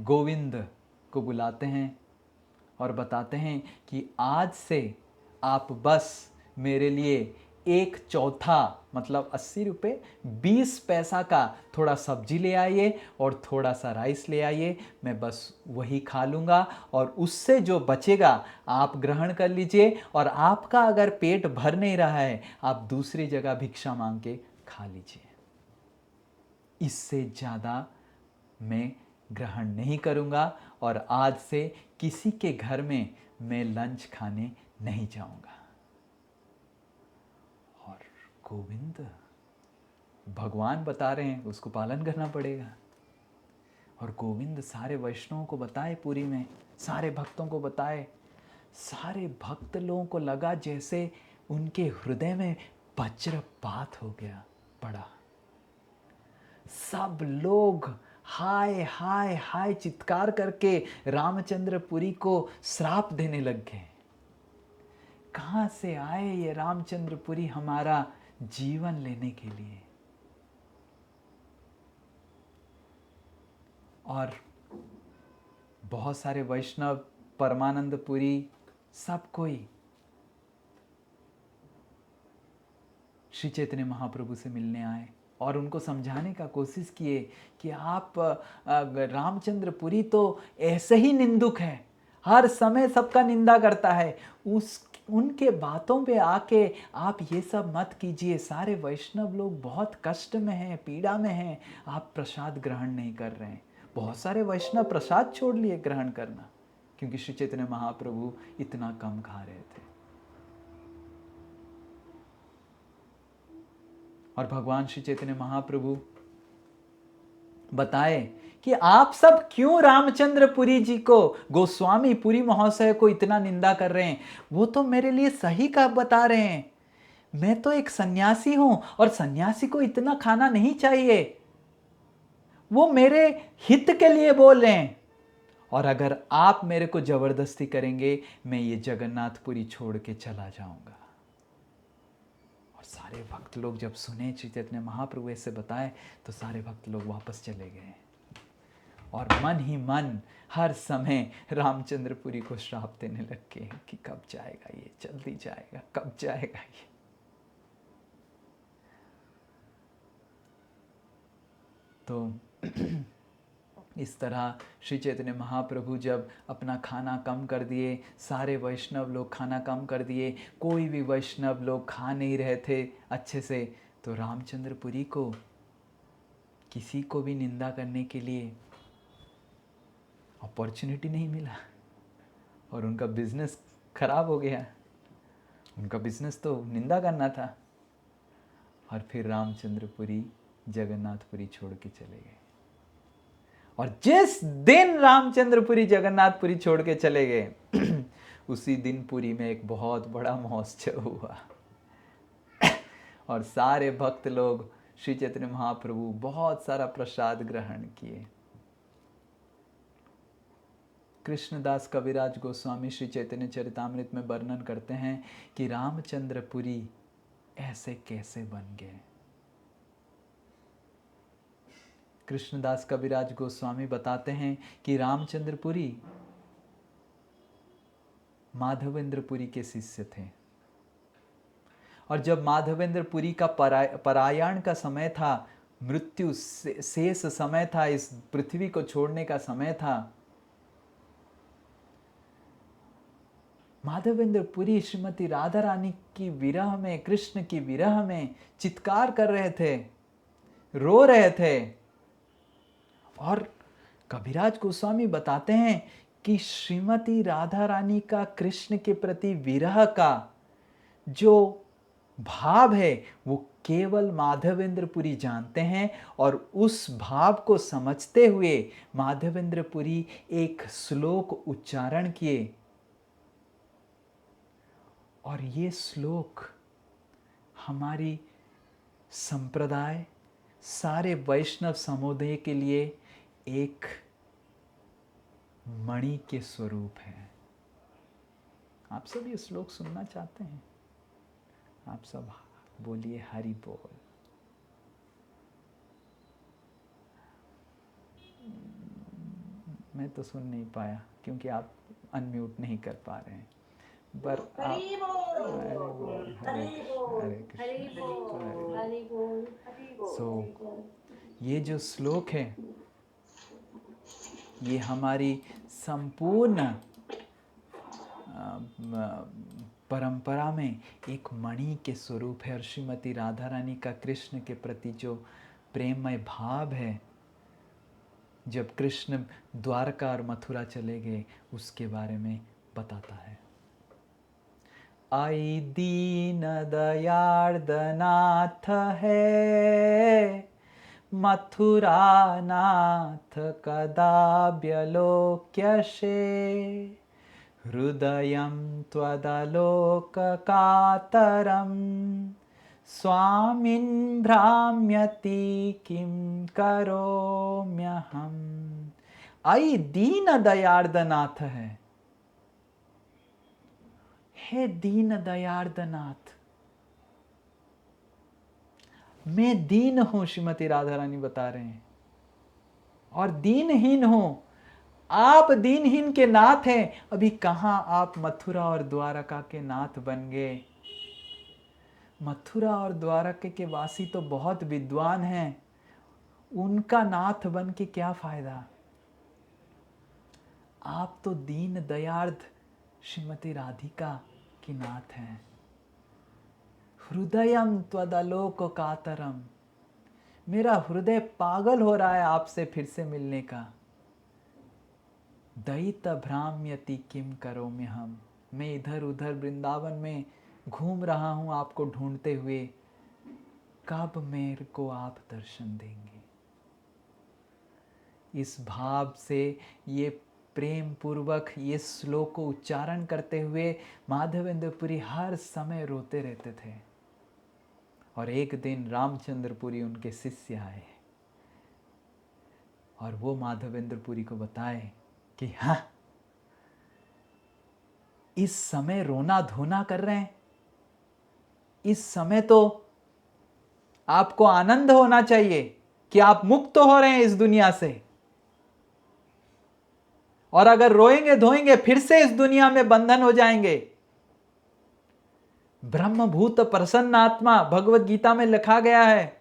गोविंद को बुलाते हैं और बताते हैं कि आज से आप बस मेरे लिए 1/4 मतलब 80 रुपये 20 पैसा का थोड़ा सब्जी ले आइए और थोड़ा सा राइस ले आइए, मैं बस वही खा लूँगा, और उससे जो बचेगा आप ग्रहण कर लीजिए, और आपका अगर पेट भर नहीं रहा है आप दूसरी जगह भिक्षा मांग के खा लीजिए। इससे ज़्यादा मैं ग्रहण नहीं करूँगा, और आज से किसी के घर में मैं लंच खाने नहीं जाऊँगा। गोविंद भगवान बता रहे हैं, उसको पालन करना पड़ेगा। और गोविंद सारे वैष्णवों को बताए, पूरी में सारे भक्तों को बताए। सारे भक्त लोगों को लगा जैसे उनके हृदय में वज्रपात हो गया पड़ा। सब लोग हाय हाय हाय चित्कार करके रामचंद्रपुरी को श्राप देने लग गए। कहाँ से आए ये रामचंद्रपुरी हमारा जीवन लेने के लिए। और बहुत सारे वैष्णव, परमानंदपुरी, सब कोई श्री चैतन्य महाप्रभु से मिलने आए और उनको समझाने का कोशिश किए कि आप रामचंद्रपुरी तो ऐसे ही निंदुक है, हर समय सबका निंदा करता है, उनके बातों पे आके आप ये सब मत कीजिए। सारे वैष्णव लोग बहुत कष्ट में हैं, पीड़ा में हैं, आप प्रसाद ग्रहण नहीं कर रहे हैं। बहुत सारे वैष्णव प्रसाद छोड़ लिए ग्रहण करना, क्योंकि श्री चैतन्य महाप्रभु इतना कम खा रहे थे। और भगवान श्री चैतन्य महाप्रभु बताए कि आप सब क्यों रामचंद्रपुरी जी को, गोस्वामी पुरी महोदय को इतना निंदा कर रहे हैं। वो तो मेरे लिए सही का बता रहे हैं। मैं तो एक सन्यासी हूं और सन्यासी को इतना खाना नहीं चाहिए। वो मेरे हित के लिए बोल रहे हैं। और अगर आप मेरे को जबरदस्ती करेंगे, मैं ये जगन्नाथपुरी छोड़ के चला जाऊंगा। सारे भक्त लोग जब सुने श्री चैतन्य महाप्रभु ऐसे बताए तो सारे भक्त लोग वापस चले गए और मन ही मन हर समय रामचंद्रपुरी को श्राप देने लग गए कि कब जाएगा ये, जल्दी जाएगा, कब जाएगा ये। तो इस तरह श्री चैतन्य महाप्रभु जब अपना खाना कम कर दिए, सारे वैष्णव लोग खाना कम कर दिए, कोई भी वैष्णव लोग खा नहीं रहे थे अच्छे से, तो रामचंद्रपुरी को किसी को भी निंदा करने के लिए अपॉर्चुनिटी नहीं मिला और उनका बिजनेस खराब हो गया। उनका बिजनेस तो निंदा करना था। और फिर रामचंद्रपुरी जगन्नाथपुरी छोड़ के चले गए। और जिस दिन रामचंद्रपुरी जगन्नाथपुरी छोड़ के चले गए उसी दिन पुरी में एक बहुत बड़ा महोत्सव हुआ और सारे भक्त लोग श्री चैतन्य महाप्रभु बहुत सारा प्रसाद ग्रहण किए। कृष्णदास कविराज गोस्वामी श्री चैतन्य चरितामृत में वर्णन करते हैं कि रामचंद्रपुरी ऐसे कैसे बन गए। कृष्णदास कविराज गोस्वामी बताते हैं कि रामचंद्रपुरी माधवेंद्रपुरी के शिष्य थे और जब माधवेंद्रपुरी का परायण का समय था, मृत्यु शेष समय था, इस पृथ्वी को छोड़ने का समय था, माधवेंद्रपुरी श्रीमती राधा रानी की विरह में, कृष्ण की विरह में चित्कार कर रहे थे, रो रहे थे। और कविराज गोस्वामी बताते हैं कि श्रीमती राधा रानी का कृष्ण के प्रति विरह का जो भाव है वो केवल माधवेंद्रपुरी जानते हैं। और उस भाव को समझते हुए माधवेंद्रपुरी एक श्लोक उच्चारण किए और ये श्लोक हमारी संप्रदाय, सारे वैष्णव समुदाय के लिए एक मणि के स्वरूप है। आप सब ये श्लोक सुनना चाहते हैं? आप सब बोलिए हरि बोल। मैं तो सुन नहीं पाया क्योंकि आप अनम्यूट नहीं कर पा रहे हैं। पर हरि बोल, हरे कृष्ण। सो ये जो श्लोक है ये हमारी संपूर्ण परंपरा में एक मणि के स्वरूप है। और श्रीमती राधा रानी का कृष्ण के प्रति जो प्रेममय भाव है, जब कृष्ण द्वारका और मथुरा चले गए उसके बारे में बताता है। आई दीन दयार्द नाथ है, मथुरा नाथ कदाव्यलोक्यसे, हृदयं त्वदलोककातरं स्वामिन् भ्राम्यति किं करोम्यहम्। आई दीन दयार्दनाथ है, हे दीन दयार्दनाथ। मैं दीन हूं, श्रीमती राधा रानी बता रहे हैं, और दीनहीन हूं। आप दीनहीन के नाथ हैं। अभी कहां आप मथुरा और द्वारका के नाथ बन गए। मथुरा और द्वारका के वासी तो बहुत विद्वान हैं, उनका नाथ बन के क्या फायदा। आप तो दीन दयार्द श्रीमती राधिका की नाथ हैं। हृदयम त्वदलोक कातरम, मेरा हृदय पागल हो रहा है आपसे फिर से मिलने का। दयित भ्राम्यति किम करो में हम, मैं इधर उधर वृंदावन में घूम रहा हूं आपको ढूंढते हुए, कब मेरे को आप दर्शन देंगे। इस भाव से ये प्रेम पूर्वक ये श्लोक को उच्चारण करते हुए माधवेंद्रपुरी हर समय रोते रहते थे। और एक दिन रामचंद्रपुरी उनके शिष्य आए और वो माधवेंद्रपुरी को बताए कि हाँ, इस समय रोना धोना कर रहे हैं, इस समय तो आपको आनंद होना चाहिए कि आप मुक्त हो रहे हैं इस दुनिया से, और अगर रोएंगे धोएंगे फिर से इस दुनिया में बंधन हो जाएंगे। ब्रह्मभूत प्रसन्न आत्मा भगवत गीता में लिखा गया है,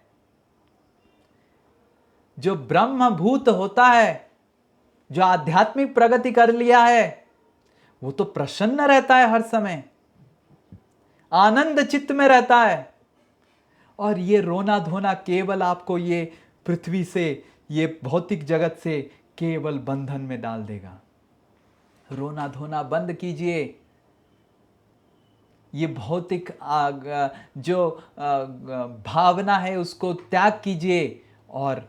जो ब्रह्मभूत होता है, जो आध्यात्मिक प्रगति कर लिया है, वो तो प्रसन्न रहता है, हर समय आनंद चित्त में रहता है। और ये रोना धोना केवल आपको ये पृथ्वी से, ये भौतिक जगत से केवल बंधन में डाल देगा। रोना धोना बंद कीजिए, ये भौतिक जो भावना है उसको त्याग कीजिए और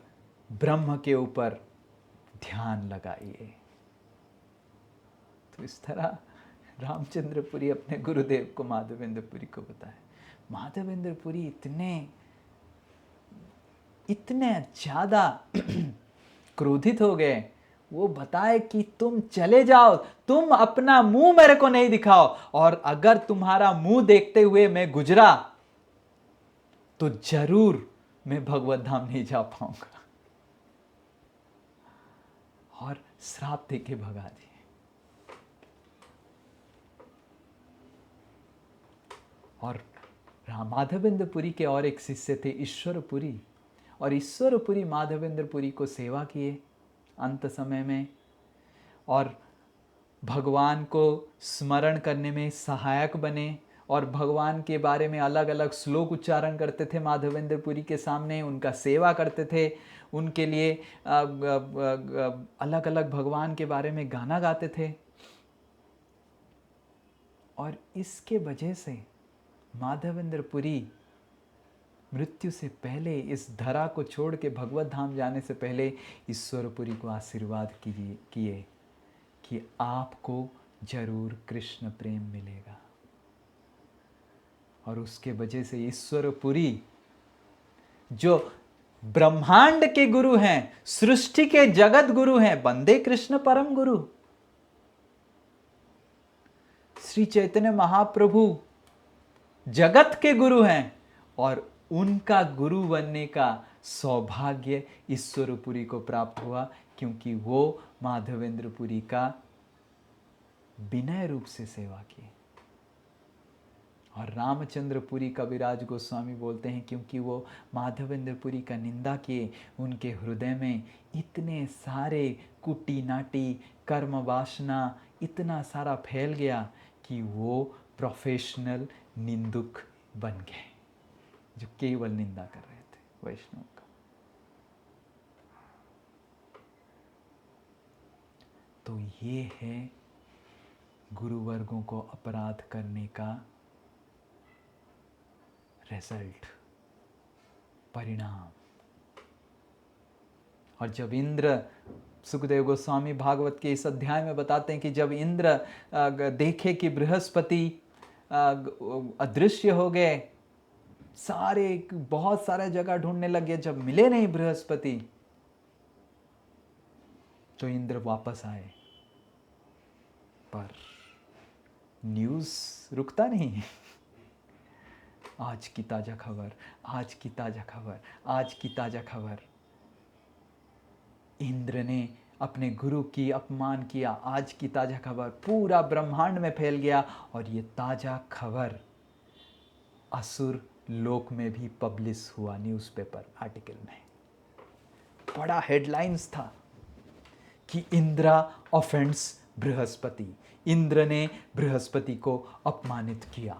ब्रह्म के ऊपर ध्यान लगाइए। तो इस तरह रामचंद्रपुरी अपने गुरुदेव को माधवेंद्रपुरी को बताए। माधवेंद्रपुरी इतने ज़्यादा क्रोधित हो गए। वो बताए कि तुम चले जाओ, तुम अपना मुंह मेरे को नहीं दिखाओ, और अगर तुम्हारा मुंह देखते हुए मैं गुजरा तो जरूर मैं भगवत धाम नहीं जा पाऊंगा। और श्राप देके भगा दिए। और माधवेंद्रपुरी के और एक शिष्य थे ईश्वरपुरी, और ईश्वरपुरी माधवेंद्रपुरी को सेवा किए अंत समय में, और भगवान को स्मरण करने में सहायक बने, और भगवान के बारे में अलग अलग श्लोक उच्चारण करते थे माधवेंद्रपुरी के सामने, उनका सेवा करते थे, उनके लिए अलग अलग भगवान के बारे में गाना गाते थे। और इसके वजह से माधवेंद्रपुरी मृत्यु से पहले, इस धरा को छोड़ के भगवत धाम जाने से पहले ईश्वरपुरी को आशीर्वाद किए कि आपको जरूर कृष्ण प्रेम मिलेगा। और उसके वजह से ईश्वरपुरी जो ब्रह्मांड के गुरु हैं, सृष्टि के जगत गुरु हैं, वंदे कृष्ण परम गुरु श्री चैतन्य महाप्रभु जगत के गुरु हैं, और उनका गुरु बनने का सौभाग्य ईश्वरपुरी को प्राप्त हुआ, क्योंकि वो माधवेंद्रपुरी का विनय रूप से सेवा की। और रामचंद्रपुरी कविराज गोस्वामी बोलते हैं क्योंकि वो माधवेंद्रपुरी का निंदा किए, उनके हृदय में इतने सारे कुटी नाटी कर्म वासना इतना सारा फैल गया कि वो प्रोफेशनल निंदुक बन गए, जो केवल निंदा कर रहे थे वैष्णव का। तो ये है गुरुवर्गों को अपराध करने का रिजल्ट, परिणाम। और जब इंद्र, सुखदेव गोस्वामी भागवत के इस अध्याय में बताते हैं कि जब इंद्र देखे कि बृहस्पति अदृश्य हो गए, बहुत सारे जगह ढूंढने लगे, जब मिले नहीं बृहस्पति तो इंद्र वापस आए। पर न्यूज़ रुकता नहीं। आज की ताज़ा खबर, आज की ताज़ा खबर, आज की ताज़ा खबर। इंद्र ने अपने गुरु की अपमान किया। आज की ताज़ा खबर पूरा ब्रह्मांड में फैल गया और ये ताज़ा खबर असुर लोक में भी पब्लिश हुआ, न्यूज़पेपर आर्टिकल में। बड़ा हेडलाइंस था कि इंद्रा ऑफेंड्स बृहस्पति, इंद्र ने बृहस्पति को अपमानित किया।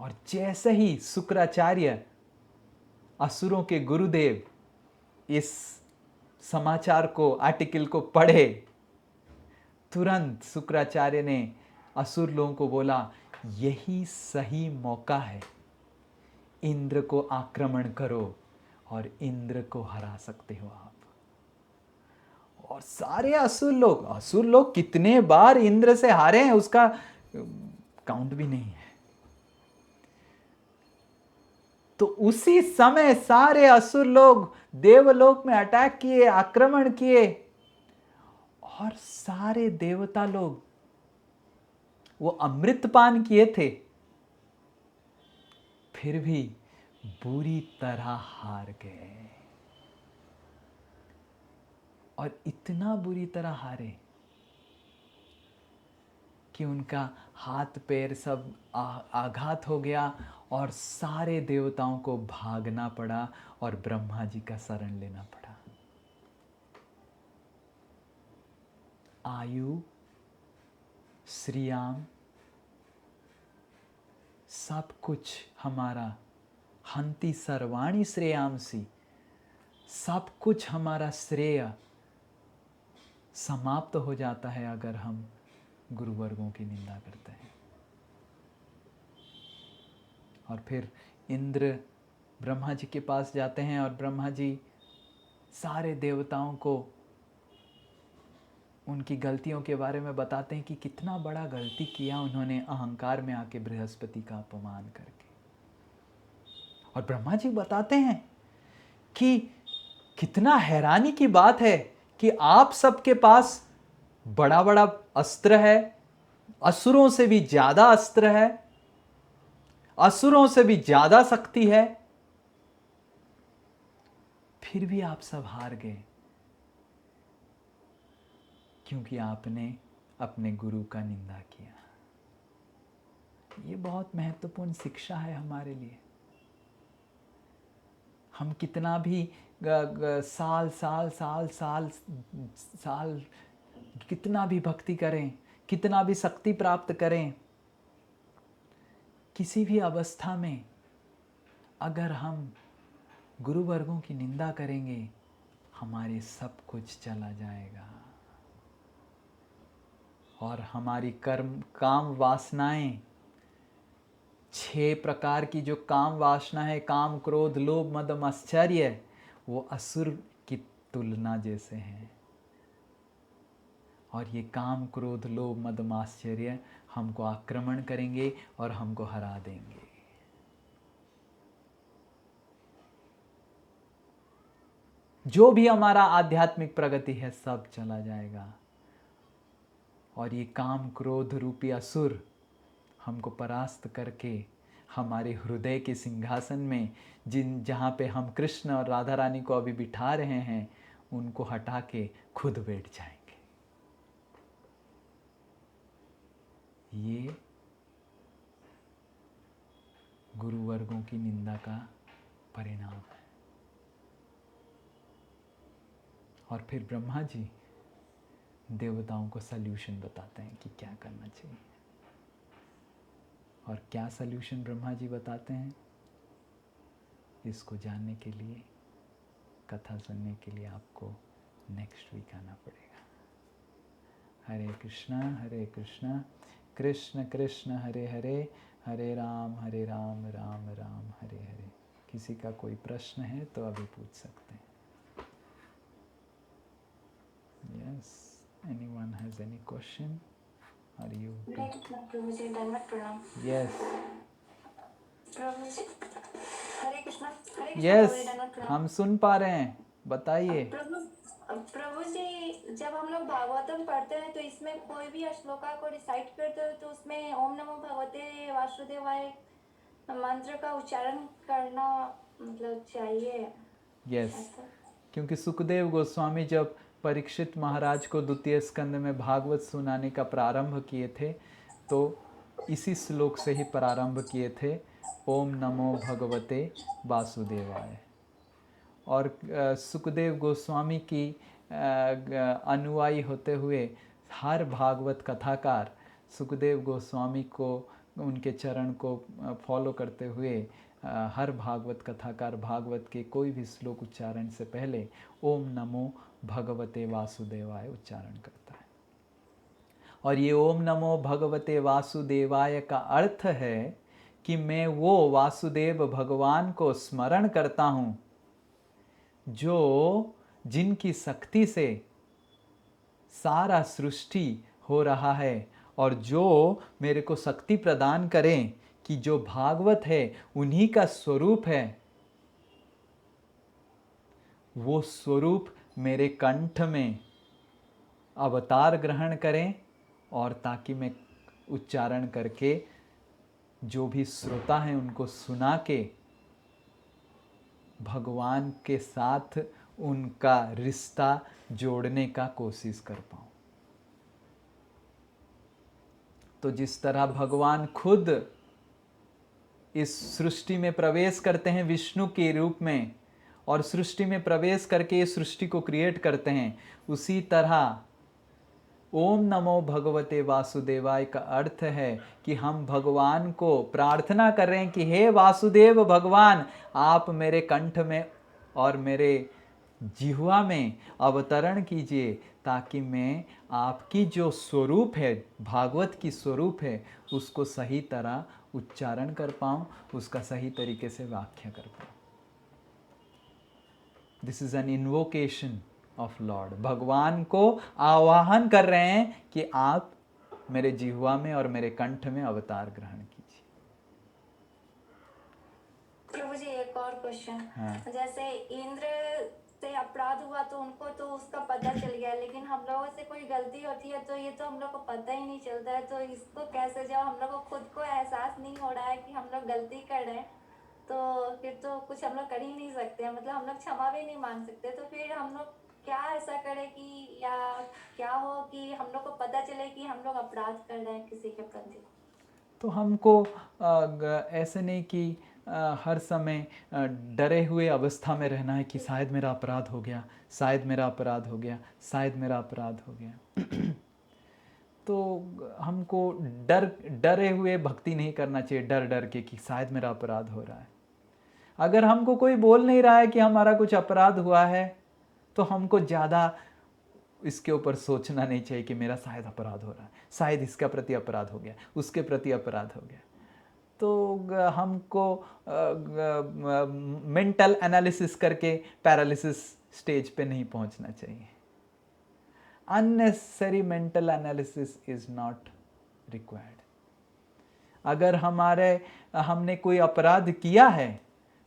और जैसे ही शुक्राचार्य असुरों के गुरुदेव इस समाचार को, आर्टिकल को पढ़े, तुरंत शुक्राचार्य ने असुर लोगों को बोला, यही सही मौका है, इंद्र को आक्रमण करो और इंद्र को हरा सकते हो आप। और सारे असुर लोग कितने बार इंद्र से हारे हैं उसका काउंट भी नहीं है। तो उसी समय सारे असुर लोग देवलोक में अटैक किए, आक्रमण किए, और सारे देवता लोग वो अमृतपान किए थे, फिर भी बुरी तरह हार गए। और इतना बुरी तरह हारे कि उनका हाथ पैर सब आघात हो गया और सारे देवताओं को भागना पड़ा और ब्रह्मा जी का शरण लेना पड़ा। आयु, श्रीयाम, सब कुछ हमारा, हंति सर्वाणी श्रेयांसी, सब कुछ हमारा श्रेय समाप्त हो जाता है अगर हम गुरुवर्गों की निंदा करते हैं। और फिर इंद्र ब्रह्मा जी के पास जाते हैं और ब्रह्मा जी सारे देवताओं को उनकी गलतियों के बारे में बताते हैं कि कितना बड़ा गलती किया उन्होंने अहंकार में आके बृहस्पति का अपमान करके। और ब्रह्मा जी बताते हैं कि कितना हैरानी की बात है कि आप सबके पास बड़ा बड़ा अस्त्र है, असुरों से भी ज्यादा अस्त्र है, असुरों से भी ज्यादा शक्ति है, फिर भी आप सब हार गए क्योंकि आपने अपने गुरु का निंदा किया। ये बहुत महत्वपूर्ण शिक्षा है हमारे लिए। हम कितना भी साल साल साल साल साल कितना भी भक्ति करें, कितना भी शक्ति प्राप्त करें, किसी भी अवस्था में अगर हम गुरुवर्गों की निंदा करेंगे, हमारे सब कुछ चला जाएगा। और हमारी काम वासनाएं, 6 प्रकार की जो काम वासना है, काम, क्रोध, लोभ, मद, आश्चर्य, वो असुर की तुलना जैसे हैं। और ये काम, क्रोध, लोभ, मद, आश्चर्य हमको आक्रमण करेंगे और हमको हरा देंगे। जो भी हमारा आध्यात्मिक प्रगति है सब चला जाएगा। और ये काम, क्रोध रूपी असुर हमको परास्त करके हमारे हृदय के सिंहासन में जहाँ पे हम कृष्ण और राधा रानी को अभी बिठा रहे हैं, उनको हटा के खुद बैठ जाएंगे। ये गुरुवर्गों की निंदा का परिणाम है। और फिर ब्रह्मा जी देवताओं को सल्यूशन बताते हैं कि क्या करना चाहिए। और क्या सल्यूशन ब्रह्मा जी बताते हैं, इसको जानने के लिए, कथा सुनने के लिए आपको नेक्स्ट वीक आना पड़ेगा। हरे कृष्णा कृष्ण कृष्ण हरे हरे, हरे राम राम राम हरे हरे। किसी का कोई प्रश्न है तो अभी पूछ सकते हैं। Yes, anyone has any question? Are you? Yes. Prabhu ji, Hare Krishna. Hare Krishna yes, Prabhu ji, दंडवत प्रणाम। हम सुन पा रहे हैं, बताइए। प्रभु जी, जब हम लोग भागवतम पढ़ते हैं तो इसमें कोई भी श्लोका को रिसाइट करते हो तो उसमें ओम नमो भगवते वासुदेवाय मंत्र का उच्चारण करना मतलब चाहिए यस, ऐसा। क्योंकि सुखदेव गोस्वामी जब परीक्षित महाराज को द्वितीय स्कंद में भागवत सुनाने का प्रारंभ किए थे तो इसी श्लोक से ही प्रारंभ किए थे, ओम नमो भगवते वासुदेवाय। और सुखदेव गोस्वामी की अनुयायी होते हुए हर भागवत कथाकार सुखदेव गोस्वामी को, उनके चरण को फॉलो करते हुए हर भागवत कथाकार भागवत के कोई भी श्लोक उच्चारण से पहले ओम नमो भगवते वासुदेवाय उच्चारण करता है। और ये ओम नमो भगवते वासुदेवाय का अर्थ है कि मैं वो वासुदेव भगवान को स्मरण करता हूँ जो जिनकी शक्ति से सारा सृष्टि हो रहा है और जो मेरे को शक्ति प्रदान करें कि जो भागवत है उन्हीं का स्वरूप है, वो स्वरूप मेरे कंठ में अवतार ग्रहण करें और ताकि मैं उच्चारण करके जो भी श्रोता हैं उनको सुना के भगवान के साथ उनका रिश्ता जोड़ने का कोशिश कर पाऊँ। तो जिस तरह भगवान खुद इस सृष्टि में प्रवेश करते हैं विष्णु के रूप में और सृष्टि में प्रवेश करके इस सृष्टि को क्रिएट करते हैं, उसी तरह ओम नमो भगवते वासुदेवाय का अर्थ है कि हम भगवान को प्रार्थना कर रहे हैं कि हे वासुदेव भगवान, आप मेरे कंठ में और मेरे जिह्वा में अवतरण कीजिए ताकि मैं आपकी जो स्वरूप है, भागवत की स्वरूप है, उसको सही तरह उच्चारण कर पाऊँ, उसका सही तरीके से व्याख्या कर पाऊँ। This is an invocation of Lord. भगवान को आवाहन कर रहे हैं कि आप मेरे जिह्वा में और मेरे कंठ में अवतार ग्रहण कीजिए। प्रभु जी, एक और क्वेश्चन। हाँ। जैसे इंद्र से अपराध हुआ तो उनको तो उसका पता चल गया, लेकिन हम लोगों से कोई गलती होती है तो ये तो हम लोग को पता ही नहीं चलता है। तो इसको कैसे, जब हम लोग को खुद को एहसास नहीं हो रहा है कि हम लोग गलती कर रहे हैं तो फिर तो कुछ हम लोग कर ही नहीं सकते हैं, मतलब हम लोग क्षमा भी नहीं मांग सकते। तो फिर हम लोग क्या ऐसा करें कि, या क्या हो कि हम लोग को पता चले कि हम लोग अपराध कर रहे हैं किसी के प्रति? तो हमको ऐसे नहीं कि हर समय डरे हुए अवस्था में रहना है कि शायद मेरा अपराध हो गया, शायद मेरा अपराध हो गया, शायद मेरा अपराध हो गया। तो हमको डरे हुए भक्ति नहीं करना चाहिए, डर डर के कि शायद मेरा अपराध हो रहा है। अगर हमको कोई बोल नहीं रहा है कि हमारा कुछ अपराध हुआ है तो हमको ज़्यादा इसके ऊपर सोचना नहीं चाहिए कि मेरा शायद अपराध हो रहा है, शायद इसका प्रति अपराध हो गया, उसके प्रति अपराध हो गया। तो हमको मेंटल एनालिसिस करके पैरालिसिस स्टेज पे नहीं पहुंचना चाहिए। Unnecessary mental analysis is not required. अगर हमने कोई अपराध किया है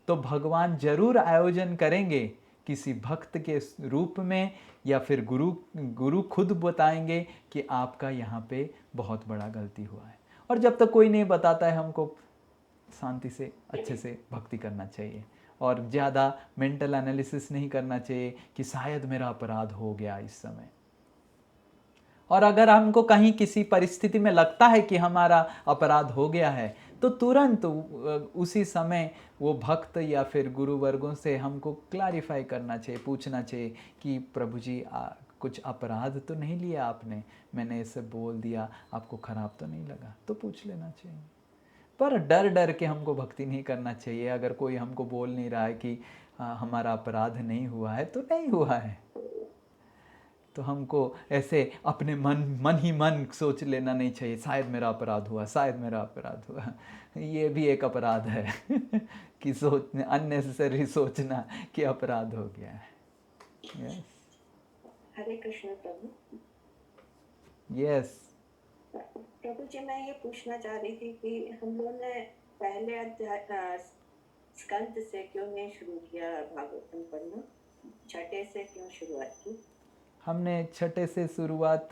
तो भगवान जरूर आयोजन करेंगे किसी भक्त के रूप में, या फिर गुरु खुद बताएंगे कि आपका यहाँ पे बहुत बड़ा गलती हुआ है। और जब तक कोई नहीं बताता है हमको शांति से अच्छे से भक्ति करना चाहिए और ज़्यादा मेंटल एनालिसिस नहीं करना चाहिए कि शायद मेरा अपराध हो गया इस समय। और अगर हमको कहीं किसी परिस्थिति में लगता है कि हमारा अपराध हो गया है तो तुरंत उसी समय वो भक्त या फिर गुरु वर्गों से हमको क्लैरिफाई करना चाहिए, पूछना चाहिए कि प्रभु जी कुछ अपराध तो नहीं लिया आपने, मैंने इसे बोल दिया, आपको खराब तो नहीं लगा, तो पूछ लेना चाहिए। पर डर डर के हमको भक्ति नहीं करना चाहिए। अगर कोई हमको बोल नहीं रहा है कि हमारा अपराध नहीं हुआ है तो नहीं हुआ है। तो हमको ऐसे अपने मन ही मन सोच लेना नहीं चाहिए शायद मेरा अपराध हुआ, शायद मेरा अपराध हुआ। ये भी एक अपराध है कि सोचने, अननेसेसरी सोचना कि अपराध हो गया है। यस, हरे कृष्ण प्रभु। यस। प्रभु जी, मैं ये पूछना चाह रही थी कि हम लोगों ने पहले अध्याय स्कंद से क्यों नहीं शुरू किया भागवतम पढ़ना? छठे से क्यों शुरुआत की? हमने छठे से शुरुआत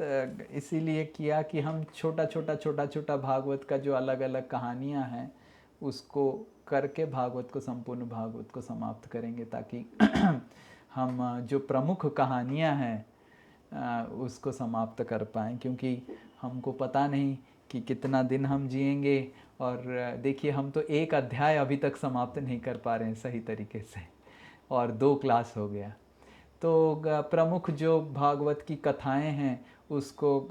इसीलिए किया कि हम छोटा छोटा भागवत का जो अलग अलग कहानियाँ हैं उसको करके भागवत को, संपूर्ण भागवत को समाप्त करेंगे, ताकि हम जो प्रमुख कहानियाँ हैं उसको समाप्त कर पाएँ, क्योंकि हमको पता नहीं कि कितना दिन हम जिएंगे। और देखिए, हम तो एक अध्याय अभी तक समाप्त नहीं कर पा रहे हैं सही तरीके से, और 2 क्लास हो गया। तो प्रमुख जो भागवत की कथाएं हैं उसको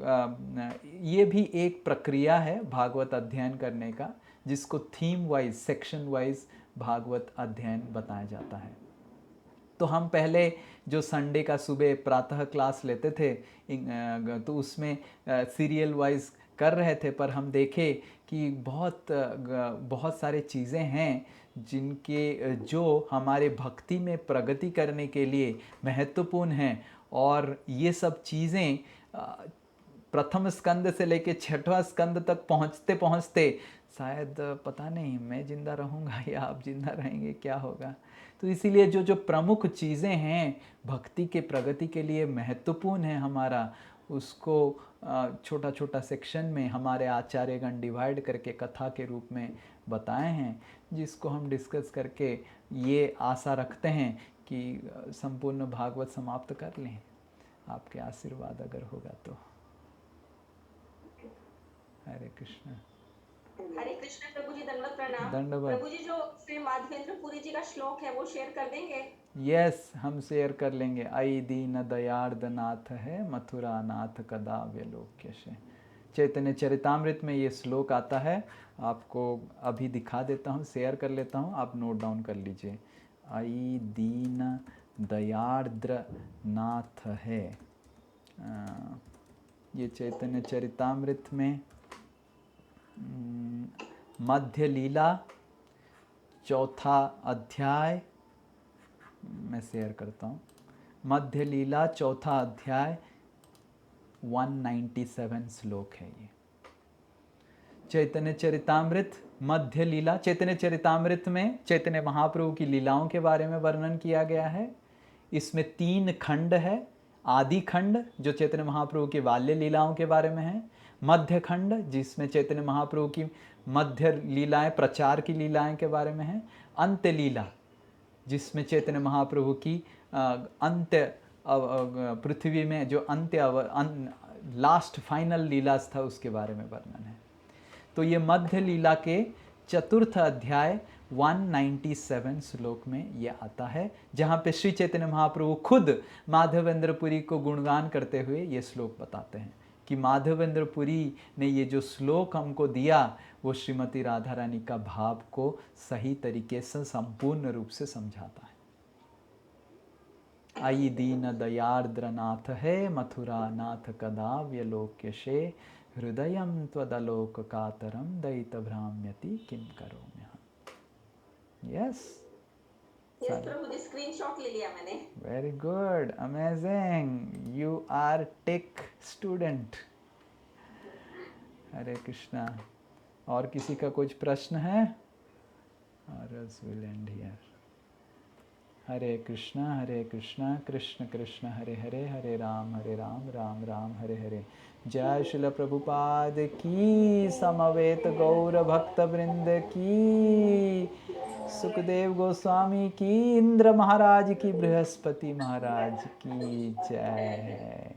ये भी एक प्रक्रिया है भागवत अध्ययन करने का, जिसको theme wise, section wise Bhagavat अध्ययन बताया जाता है। तो हम पहले जो संडे का सुबह प्रातः क्लास लेते थे तो उसमें सीरियल वाइज कर रहे थे, पर हम देखे कि बहुत सारे चीज़ें हैं जिनके जो हमारे भक्ति में प्रगति करने के लिए महत्वपूर्ण हैं। और ये सब चीज़ें प्रथम स्कंद से लेके छठवां स्कंद तक पहुँचते पहुँचते शायद पता नहीं मैं जिंदा रहूँगा या आप जिंदा रहेंगे, क्या होगा। तो इसीलिए जो जो प्रमुख चीज़ें हैं भक्ति के प्रगति के लिए महत्वपूर्ण है हमारा, उसको छोटा छोटा सेक्शन में हमारे आचार्यगण डिवाइड करके कथा के रूप में बताए हैं, जिसको हम डिस्कस करके ये आशा रखते हैं कि संपूर्ण भागवत समाप्त कर लें, आपके आशीर्वाद अगर होगा तो। हरे कृष्ण। हरे कृष्ण प्रभु जी, दंडवत प्रणाम। दंडवत। प्रभु जी, जो श्री माधवेंद्र पुरी जी का श्लोक है वो शेयर कर देंगे? यस, हम शेयर कर लेंगे। आई दीन दयार्द नाथ है, मथुरा नाथ कदा व्यलोक्य से। चैतन्य चरितामृत में ये श्लोक आता है, आपको अभी दिखा देता हूँ, शेयर कर लेता हूँ, आप नोट डाउन कर लीजिए। आई दीन दयार्द्र नाथ है, ये चैतन्य चरितामृत में मध्य लीला 4था अध्याय मैं शेयर करता हूँ। मध्य लीला 4था अध्याय 197 श्लोक है ये। चैतन्य चरितामृत मध्य लीला। चैतन्य चरितामृत में चैतन्य महाप्रभु की लीलाओं के बारे में वर्णन किया गया है। इसमें 3 खंड है। आदि खंड जो चैतन्य महाप्रभु की बाल्य लीलाओं के बारे में है, मध्य खंड जिसमें चैतन्य महाप्रभु की मध्य लीलाएं, प्रचार की लीलाएं के बारे में है, अंत्य लीला जिसमें चैतन्य महाप्रभु की अंत्य पृथ्वी में जो अंत्य लास्ट फाइनल लीला था उसके बारे में वर्णन है। तो ये मध्य लीला के 4th अध्याय 197 श्लोक में ये आता है, जहाँ पे श्री चैतन्य महाप्रभु खुद माधवेंद्र पुरी को गुणगान करते हुए ये श्लोक बताते हैं कि माधवेंद्र पुरी ने ये जो श्लोक हमको दिया वो श्रीमती राधा रानी का भाव को सही तरीके से संपूर्ण रूप से समझाता है। आई दीन दयार्द्र नाथ है, मथुरा नाथ कदा व्यलोक्य से, हृदयम त्वदलोक कातरम दयित भ्राम्यति किम करोम्यहम्। Yes yes Prabhu ji, screenshot ले लिया मैंने। Very good, amazing, you are tech student. Hare Krishna. और किसी का कुछ प्रश्न है? और will end here. Hare Krishna Krishna Krishna Hare Hare, Hare Ram Ram Ram Hare Hare. जय शिल प्रभुपाद की, समवेत गौर भक्त वृंद की, सुखदेव गोस्वामी की, इंद्र महाराज की, बृहस्पति महाराज की जय।